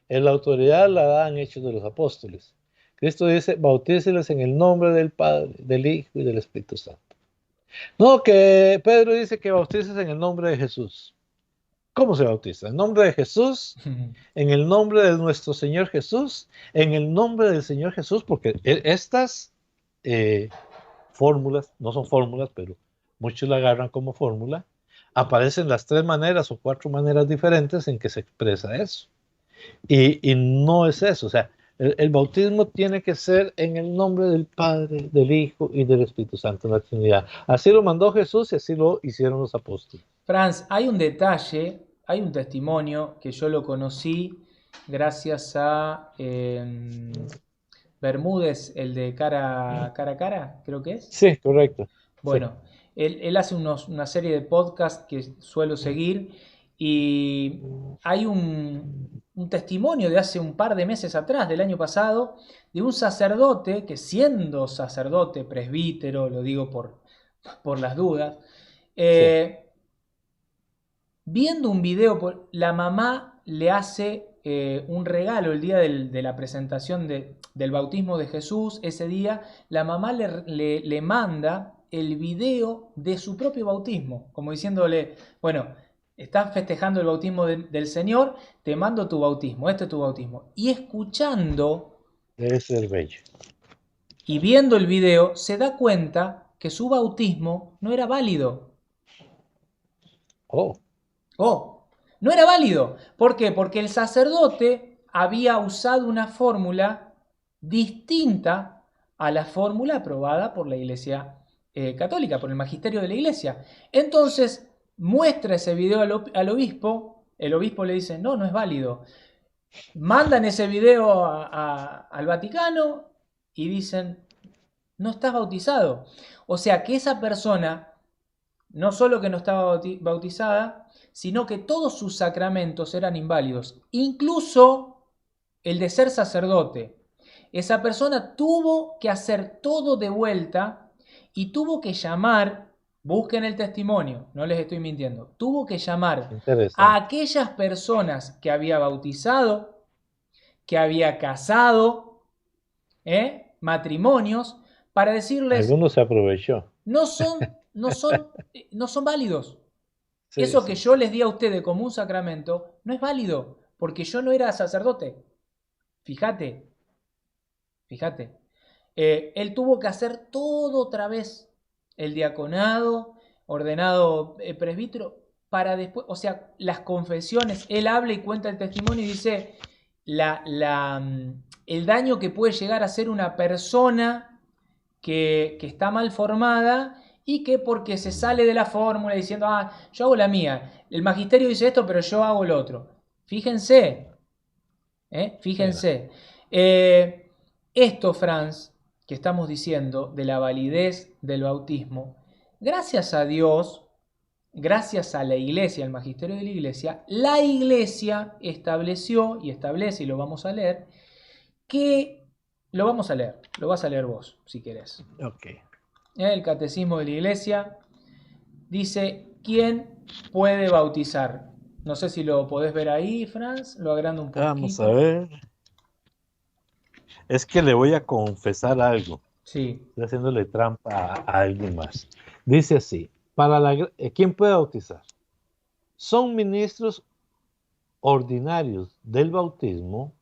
Speaker 2: la autoridad la dan Hechos de los Apóstoles. Cristo dice, bautíceles en el nombre del Padre, del Hijo y del Espíritu Santo. No, que Pedro dice que bautices en el nombre de Jesús. ¿Cómo se bautiza? ¿En nombre de Jesús? ¿En el nombre de nuestro Señor Jesús? ¿En el nombre del Señor Jesús? Porque estas fórmulas, no son fórmulas, pero muchos la agarran como fórmula, aparecen las 3 maneras o 4 maneras diferentes en que se expresa eso. Y no es eso, o sea, el bautismo tiene que ser en el nombre del Padre, del Hijo y del Espíritu Santo en la Trinidad. Así lo mandó Jesús y así lo hicieron los apóstoles.
Speaker 1: Franz, hay un detalle, hay un testimonio que yo lo conocí gracias a Bermúdez, el de cara a cara, creo que es.
Speaker 2: Sí, correcto.
Speaker 1: Bueno, él hace una serie de podcasts que suelo seguir y hay un testimonio de hace un par de meses atrás, del año pasado, de un sacerdote que siendo sacerdote, presbítero, lo digo por las dudas,
Speaker 2: Sí.
Speaker 1: viendo un video, la mamá le hace un regalo el día de la presentación del bautismo de Jesús. Ese día la mamá le manda el video de su propio bautismo, como diciéndole, bueno, estás festejando el bautismo del Señor, te mando tu bautismo, este es tu bautismo. Y escuchando
Speaker 2: Debe ser bello.
Speaker 1: y viendo el video, se da cuenta que su bautismo no era válido.
Speaker 2: Oh.
Speaker 1: Oh, no era válido. ¿Por qué? Porque el sacerdote había usado una fórmula distinta a la fórmula aprobada por la Iglesia Católica, por el magisterio de la Iglesia. Entonces, muestra ese video al obispo, el obispo le dice, no, no es válido. Mandan ese video al Vaticano y dicen, no estás bautizado. O sea que esa persona no solo que no estaba bautizada, sino que todos sus sacramentos eran inválidos, incluso el de ser sacerdote. Esa persona tuvo que hacer todo de vuelta y tuvo que llamar, busquen el testimonio, no les estoy mintiendo, tuvo que llamar a
Speaker 2: Interesante.
Speaker 1: aquellas personas que había bautizado, que había casado, matrimonios, para decirles,
Speaker 2: Algunos se aprovechó.
Speaker 1: no son, no son válidos.
Speaker 2: Sí,
Speaker 1: Eso que
Speaker 2: sí,
Speaker 1: yo
Speaker 2: sí.
Speaker 1: les di a ustedes como un sacramento no es válido, porque yo no era sacerdote. Fíjate, fíjate. Él tuvo que hacer todo otra vez, el diaconado, ordenado presbítero, para después, o sea, las confesiones, él habla y cuenta el testimonio y dice el daño que puede llegar a ser una persona que está mal formada y que porque se sale de la fórmula diciendo, ah, yo hago la mía, el magisterio dice esto, pero yo hago lo otro. Fíjense,
Speaker 2: Mira,
Speaker 1: fíjense. Esto, Franz, que estamos diciendo de la validez del bautismo, gracias a Dios, gracias a la iglesia, al magisterio de la iglesia estableció y establece, y lo vamos a leer, que lo vamos a leer, lo vas a leer vos, si querés.
Speaker 2: ok.
Speaker 1: El catecismo de la iglesia dice, ¿quién puede bautizar? No sé si lo podés ver ahí, Franz, lo agrando un
Speaker 2: Vamos a
Speaker 1: poquito.
Speaker 2: ver. Es que le voy a confesar algo.
Speaker 1: Sí,
Speaker 2: Estoy haciéndole trampa a alguien más. Dice así, ¿quién puede bautizar? Son ministros ordinarios del bautismo,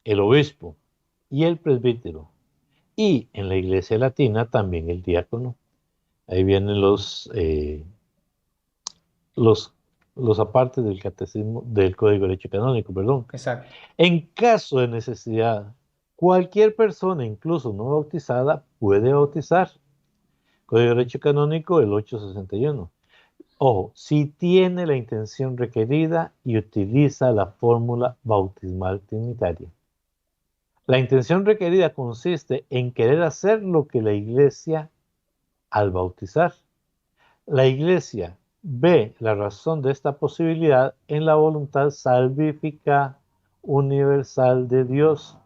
Speaker 2: el obispo y el presbítero. Y en la iglesia latina también el diácono. Ahí vienen los, los apartes del catecismo, del Código de Derecho Canónico, perdón.
Speaker 1: exacto.
Speaker 2: En caso de necesidad, cualquier persona, incluso no bautizada, puede bautizar. Código de Derecho Canónico, el 861. Ojo, si tiene la intención requerida y utiliza la fórmula bautismal trinitaria. La intención requerida consiste en querer hacer lo que la iglesia al bautizar. La iglesia ve la razón de esta posibilidad en la voluntad salvífica universal de Dios.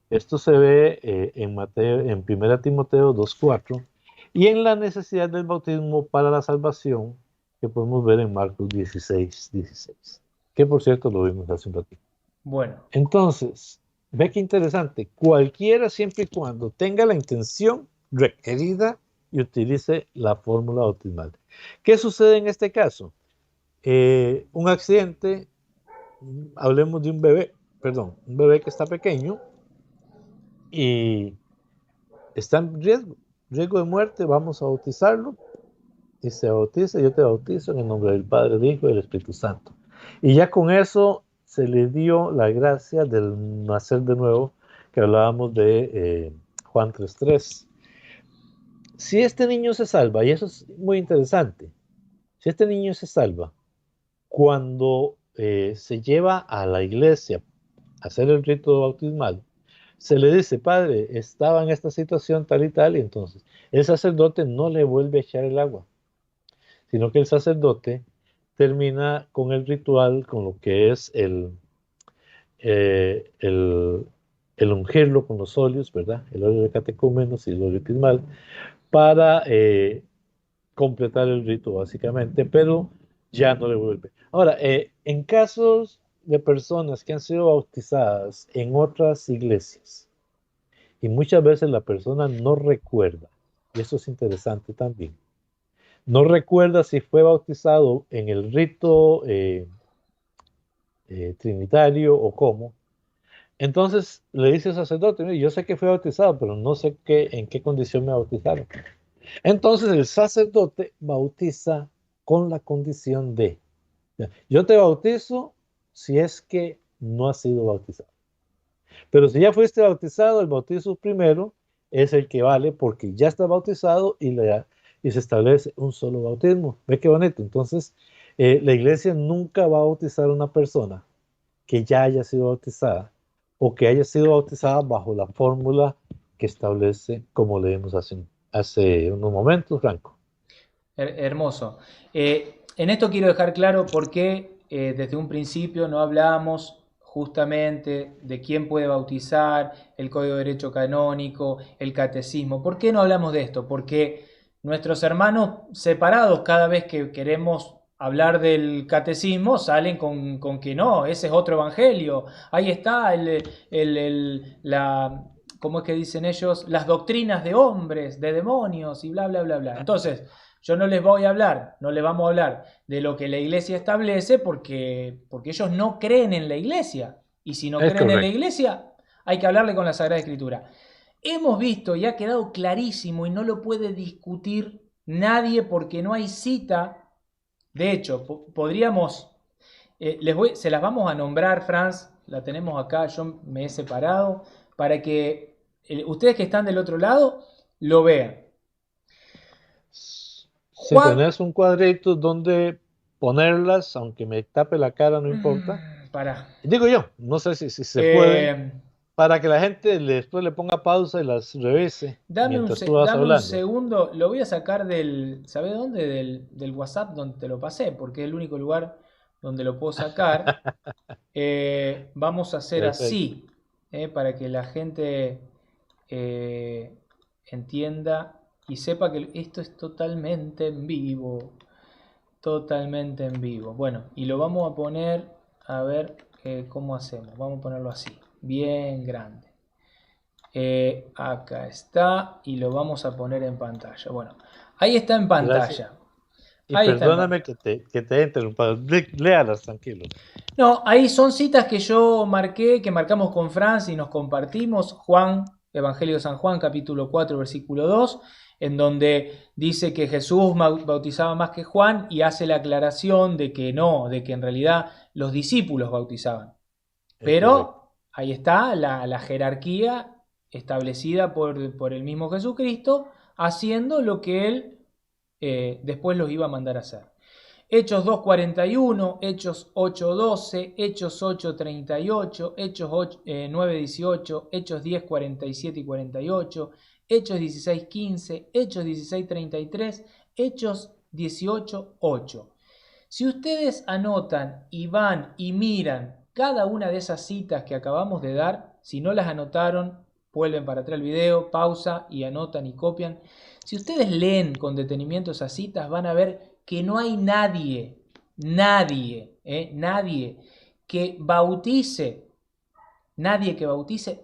Speaker 2: Esto se ve en 1 Timoteo 2:4 y en la necesidad del bautismo para la salvación que podemos ver en Marcos 16:16, que por cierto lo vimos hace un ratito.
Speaker 1: Bueno,
Speaker 2: Entonces, ve qué interesante, cualquiera siempre y cuando tenga la intención requerida y utilice la fórmula bautismal. ¿Qué sucede en este caso? Un accidente, hablemos de un bebé, perdón, un bebé que está pequeño y está en riesgo de muerte, vamos a bautizarlo y se bautiza, yo te bautizo en el nombre del Padre, del Hijo y del Espíritu Santo. Y ya con eso se le dio la gracia del nacer de nuevo, que hablábamos de Juan 3:3. Si este niño se salva, y eso es muy interesante, si este niño se salva, cuando se lleva a la iglesia a hacer el rito bautismal, se le dice, padre, estaba en esta situación tal y tal, y entonces el sacerdote no le vuelve a echar el agua, sino que el sacerdote termina con el ritual, con lo que es eh, el, el ungirlo con los óleos, ¿verdad? El óleo de catecúmenos y el óleo bautismal, para completar el rito básicamente, pero ya no le vuelve. Ahora, en casos de personas que han sido bautizadas en otras iglesias, y muchas veces la persona no recuerda, y eso es interesante también, no recuerda si fue bautizado en el rito trinitario o cómo. Entonces le dice al sacerdote, "Mire, yo sé que fue bautizado, pero no sé en qué condición me bautizaron". Entonces el sacerdote bautiza con la condición de, yo te bautizo si es que no has sido bautizado. Pero si ya fuiste bautizado, el bautizo primero es el que vale porque ya está bautizado y se establece un solo bautismo. ¿Ve qué bonito? Entonces, la iglesia nunca va a bautizar a una persona que ya haya sido bautizada o que haya sido bautizada bajo la fórmula que establece, como leímos hace unos momentos, Franco.
Speaker 1: hermoso. En esto quiero dejar claro por qué desde un principio no hablamos justamente de quién puede bautizar, el Código de Derecho Canónico, el Catecismo. ¿Por qué no hablamos de esto? Porque nuestros hermanos separados, cada vez que queremos hablar del catecismo, salen con que no, ese es otro evangelio. Ahí está ¿cómo es que dicen ellos? Las doctrinas de hombres, de demonios y bla, bla, bla, bla. Entonces, yo no les voy a hablar, no les vamos a hablar de lo que la iglesia establece porque ellos no creen en la iglesia. Y si no
Speaker 2: Es
Speaker 1: creen en la
Speaker 2: correcto.
Speaker 1: iglesia, hay que hablarle con la Sagrada Escritura. Hemos visto y ha quedado clarísimo y no lo puede discutir nadie porque no hay cita. De hecho, podríamos, se las vamos a nombrar, Franz, la tenemos acá, yo me he separado, para que ustedes que están del otro lado lo vean.
Speaker 2: Si
Speaker 1: Juan,
Speaker 2: tenés un cuadrito donde ponerlas, aunque me tape la cara, no importa.
Speaker 1: para.
Speaker 2: Digo yo, no sé si se puede,
Speaker 1: Eh,
Speaker 2: para que la gente después le ponga pausa y las revise mientras tú vas
Speaker 1: dame un
Speaker 2: hablando.
Speaker 1: segundo, lo voy a sacar ¿sabés dónde? Del WhatsApp donde te lo pasé, porque es el único lugar donde lo puedo sacar. Vamos a hacer
Speaker 2: Perfecto.
Speaker 1: así, para que la gente eh, entienda y sepa que esto es totalmente en vivo. Totalmente en vivo. Bueno, y lo vamos a poner, a ver cómo hacemos. Vamos a ponerlo así, bien grande. Acá está y lo vamos a poner en pantalla. Bueno, ahí está en
Speaker 2: Gracias.
Speaker 1: pantalla.
Speaker 2: Y
Speaker 1: Ahí está en
Speaker 2: perdóname
Speaker 1: pantalla.
Speaker 2: que te haya interrumpido. Léalas, tranquilo.
Speaker 1: No, ahí son citas que yo marqué, que marcamos con Franz y nos compartimos. Juan, Evangelio de San Juan, capítulo 4, versículo 2, en donde dice que Jesús bautizaba más que Juan y hace la aclaración de que no, de que en realidad los discípulos bautizaban.
Speaker 2: Es correcto.
Speaker 1: Pero ahí está la jerarquía establecida por el mismo Jesucristo, haciendo lo que él después los iba a mandar a hacer. Hechos 2:41, Hechos 8:12, Hechos 8:38, Hechos 9:18, Hechos 10:47 y 48, Hechos 16:15, Hechos 16:33, Hechos 18:8. Si ustedes anotan y van y miran cada una de esas citas que acabamos de dar, si no las anotaron, vuelven para atrás el video, pausa y anotan y copian. Si ustedes leen con detenimiento esas citas, van a ver que no hay nadie que bautice,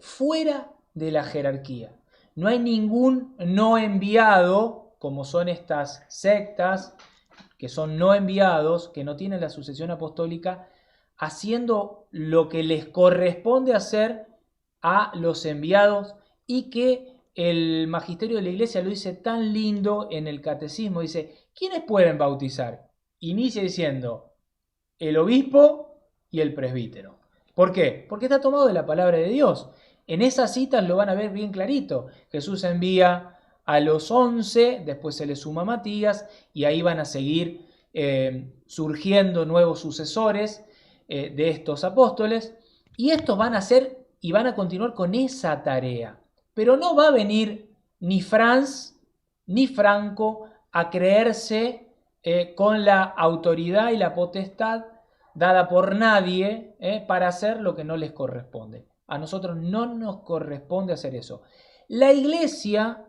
Speaker 1: fuera de la jerarquía. No hay ningún no enviado, como son estas sectas, que son no enviados, que no tienen la sucesión apostólica, haciendo lo que les corresponde hacer a los enviados, y que el magisterio de la iglesia lo dice tan lindo en el catecismo. Dice, ¿quiénes pueden bautizar? Inicia diciendo, el obispo y el presbítero. ¿Por qué? Porque está tomado de la palabra de Dios. En esas citas lo van a ver bien clarito. Jesús envía a los 11, después se le suma Matías, y ahí van a seguir surgiendo nuevos sucesores de estos apóstoles, y estos van a hacer y van a continuar con esa tarea. Pero no va a venir ni Franz ni Franco a creerse con la autoridad y la potestad dada por nadie para hacer lo que no les corresponde. A nosotros no nos corresponde hacer eso. La iglesia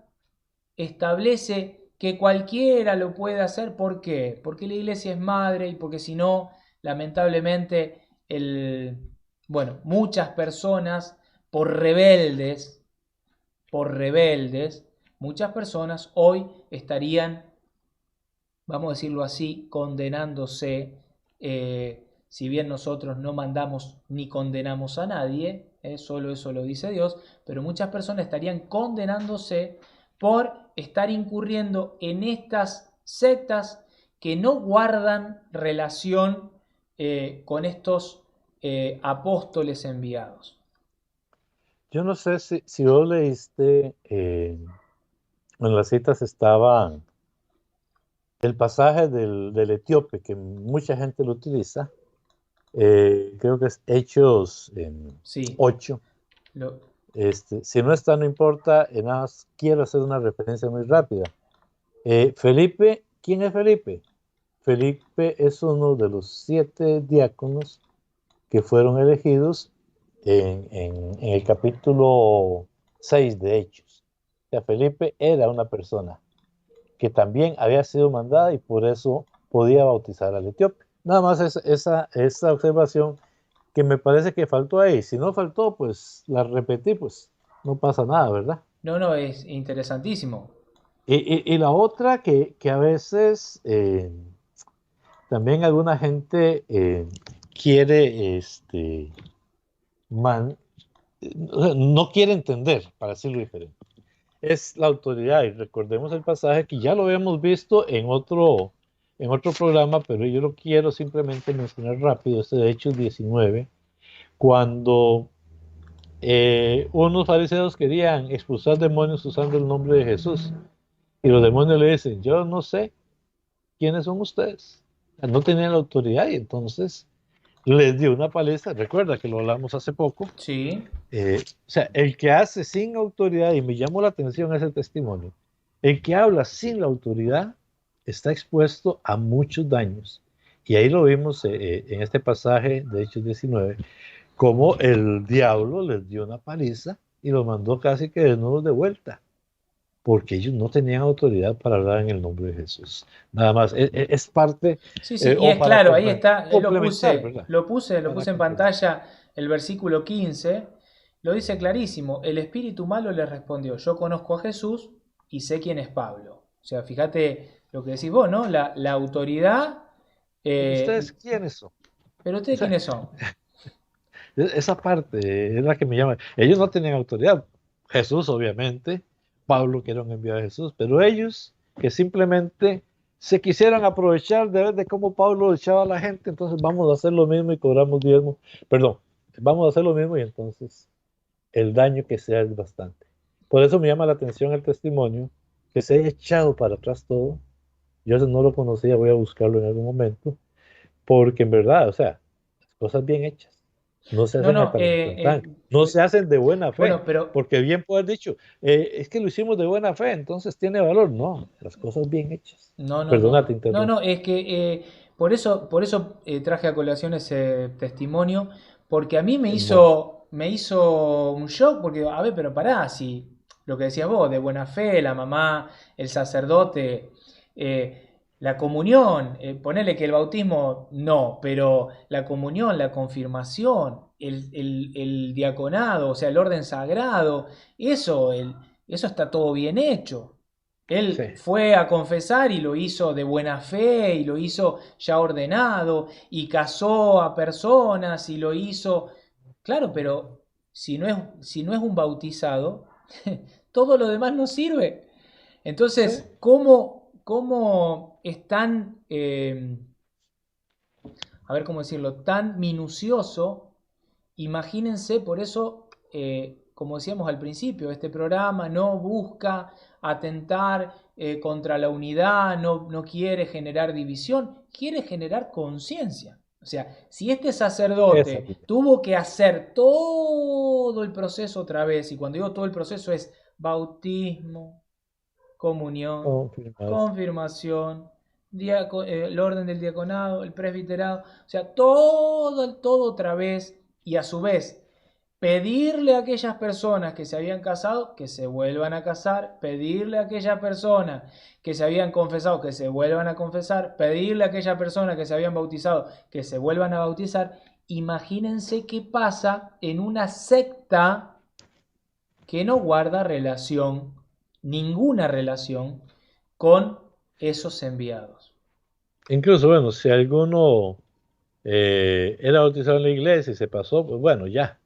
Speaker 1: establece que cualquiera lo puede hacer. ¿Por qué? Porque la iglesia es madre, y porque si no, lamentablemente, muchas personas por rebeldes, muchas personas hoy estarían, vamos a decirlo así, condenándose. Si bien nosotros no mandamos ni condenamos a nadie, solo eso lo dice Dios, pero muchas personas estarían condenándose por estar incurriendo en estas sectas que no guardan relación con estos apóstoles enviados.
Speaker 2: Yo no sé si vos leíste, en las citas estaba el pasaje del etíope, que mucha gente lo utiliza. Creo que es Hechos
Speaker 1: Sí.
Speaker 2: 8. Si no está, no importa, nada más quiero hacer una referencia muy rápida. Felipe, ¿quién es Felipe? Felipe es uno de los 7 diáconos que fueron elegidos en el capítulo 6 de Hechos. O sea, Felipe era una persona que también había sido mandada y por eso podía bautizar al etíope. Nada más esa observación que me parece que faltó ahí. Si no faltó, pues la repetí, pues no pasa nada, ¿verdad?
Speaker 1: No, es interesantísimo.
Speaker 2: Y la otra que a veces también alguna gente quiere, no quiere entender, para decirlo diferente, es la autoridad. Y recordemos el pasaje que ya lo habíamos visto en otro programa, pero yo lo quiero simplemente mencionar rápido, este de Hechos 19, cuando unos fariseos querían expulsar demonios usando el nombre de Jesús, y los demonios le dicen, yo no sé quiénes son ustedes. No tenían la autoridad, y entonces les dio una paliza. Recuerda que lo hablamos hace poco.
Speaker 1: Sí.
Speaker 2: O sea, el que hace sin autoridad, y me llamó la atención ese testimonio, el que habla sin la autoridad está expuesto a muchos daños. Y ahí lo vimos en este pasaje de Hechos 19, como el diablo les dio una paliza y los mandó casi que desnudos de vuelta, porque ellos no tenían autoridad para hablar en el nombre de Jesús. Nada más, es parte...
Speaker 1: Sí, y es claro, ahí está, lo puse en
Speaker 2: pantalla
Speaker 1: pantalla, el versículo 15, lo dice clarísimo, el espíritu malo le respondió, yo conozco a Jesús y sé quién es Pablo. O sea, fíjate lo que decís vos, ¿no? La autoridad...
Speaker 2: ¿Ustedes quiénes son?
Speaker 1: ¿Pero ustedes quiénes son?
Speaker 2: Esa parte es la que me llama. Ellos no tenían autoridad. Jesús, obviamente, Pablo, que era un enviado de Jesús, pero ellos que simplemente se quisieran aprovechar de ver de cómo Pablo echaba a la gente, entonces vamos a hacer lo mismo y cobramos diezmo. Perdón, vamos a hacer lo mismo y entonces el daño que sea es bastante. Por eso me llama la atención el testimonio, que se haya echado para atrás todo. Yo no lo conocía, voy a buscarlo en algún momento, porque en verdad, o sea, las cosas bien hechas no se hacen no se hacen de buena fe,
Speaker 1: bueno, pero,
Speaker 2: porque bien puede haber dicho, es que lo hicimos de buena fe, entonces tiene valor. No, las cosas bien hechas. Perdona, te interrumpo.
Speaker 1: No, es que por eso traje a colación ese testimonio, porque a mí me hizo un shock, porque, a ver, pero pará, si lo que decías vos, de buena fe, la mamá, el sacerdote, La comunión, ponele que el bautismo no, pero la comunión, la confirmación, el diaconado, o sea, el orden sagrado, eso, eso está todo bien hecho.
Speaker 2: Sí,
Speaker 1: Él fue a confesar y lo hizo de buena fe y lo hizo ya ordenado y casó a personas y lo hizo, claro, pero si no es un bautizado, todo lo demás no sirve.
Speaker 2: sí.
Speaker 1: Entonces, ¿cómo es tan, a ver cómo decirlo, tan minucioso? Imagínense, por eso, como decíamos al principio, este programa no busca atentar contra la unidad, no quiere generar división, quiere generar conciencia. O sea, si este
Speaker 2: Esa,
Speaker 1: sacerdote tuvo que hacer todo el proceso otra vez, y cuando digo todo el proceso es bautismo, comunión,
Speaker 2: confirmación.
Speaker 1: confirmación, el orden del diaconado, el presbiterado, o sea, todo otra vez y a su vez pedirle a aquellas personas que se habían casado que se vuelvan a casar, pedirle a aquellas personas que se habían confesado que se vuelvan a confesar, pedirle a aquellas personas que se habían bautizado que se vuelvan a bautizar. Imagínense qué pasa en una secta que no guarda relación, ninguna relación, con esos enviados.
Speaker 2: Incluso, bueno, si alguno era bautizado en la iglesia y se pasó, pues bueno, ya,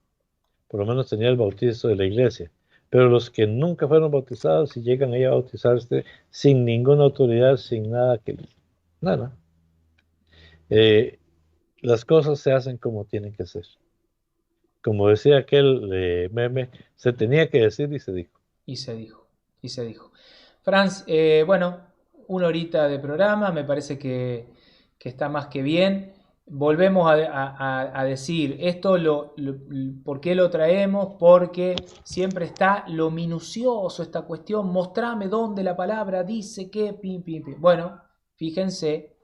Speaker 2: por lo menos tenía el bautizo de la iglesia. Pero los que nunca fueron bautizados y llegan ahí a bautizarse sin ninguna autoridad, sin nada que... Nada. Eh, las cosas se hacen como tienen que ser. Como decía aquel meme, se tenía que decir y se dijo.
Speaker 1: Y se dijo, y se dijo. Franz, bueno, una horita de programa, me parece que está más que bien. Volvemos a decir, esto ¿por qué lo traemos? Porque siempre está lo minucioso, esta cuestión, mostrame dónde la palabra dice que, pim, pim, pim. Bueno, fíjense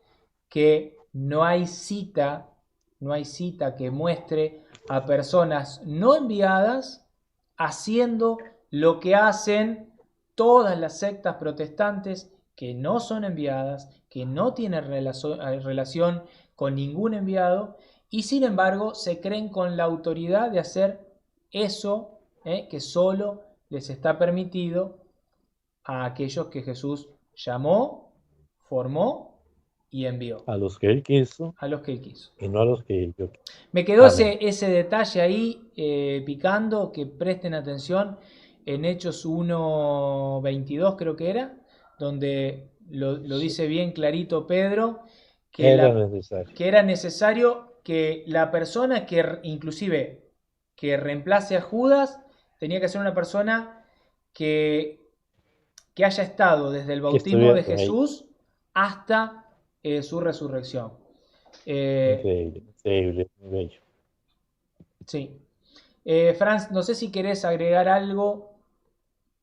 Speaker 1: que no hay cita que muestre a personas no enviadas haciendo lo que hacen todas las sectas protestantes que no son enviadas, que no tienen relación con ningún enviado y sin embargo se creen con la autoridad de hacer eso que solo les está permitido a aquellos que Jesús llamó, formó y envió,
Speaker 2: A los que él quiso
Speaker 1: a los que él quiso.
Speaker 2: y no a los que yo quiso.
Speaker 1: Me quedó
Speaker 2: Amén.
Speaker 1: ese detalle ahí picando, que presten atención en Hechos 1:22 creo que era, donde lo
Speaker 2: Sí,
Speaker 1: dice bien clarito Pedro, que,
Speaker 2: era
Speaker 1: la,
Speaker 2: necesario.
Speaker 1: que era necesario que la persona que inclusive que reemplace a Judas tenía que ser una persona que, que haya estado desde el
Speaker 2: Que
Speaker 1: bautismo de
Speaker 2: estuvieron ahí.
Speaker 1: Jesús hasta su resurrección. Eh,
Speaker 2: Increíble, increíble, muy bello.
Speaker 1: sí. Franz, no sé si querés agregar algo.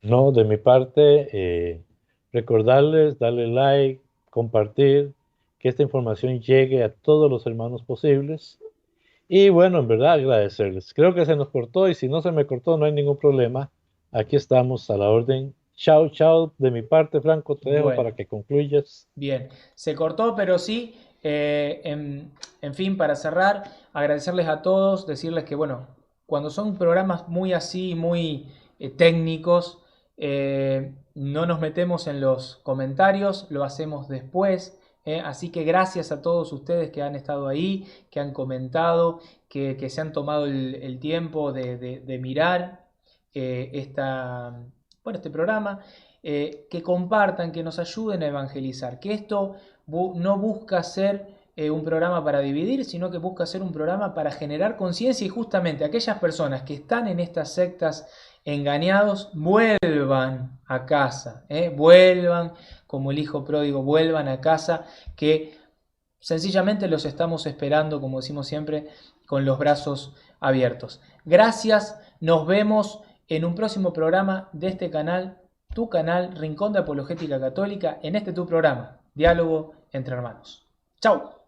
Speaker 2: No, de mi parte, recordarles, darle like, compartir, que esta información llegue a todos los hermanos posibles. Y bueno, en verdad agradecerles. Creo que se nos cortó y si no se me cortó no hay ningún problema. Aquí estamos a la orden. Chao, chao. De mi parte, Franco, te dejo
Speaker 1: Bueno,
Speaker 2: para que concluyas.
Speaker 1: bien, se cortó, pero sí, en fin, para cerrar, agradecerles a todos, decirles que, bueno, cuando son programas muy así, muy técnicos, no nos metemos en los comentarios, lo hacemos después. Así que gracias a todos ustedes que han estado ahí, que han comentado, que se han tomado el tiempo de mirar este programa. Que compartan, que nos ayuden a evangelizar, que esto no busca ser un programa para dividir, sino que busca ser un programa para generar conciencia y justamente aquellas personas que están en estas sectas engañados vuelvan a casa, vuelvan como el hijo pródigo, vuelvan a casa, que sencillamente los estamos esperando, como decimos siempre, con los brazos abiertos. Gracias, nos vemos en un próximo programa de este canal, tu canal Rincón de Apologética Católica, en este tu programa, Diálogo entre Hermanos. ¡Chao!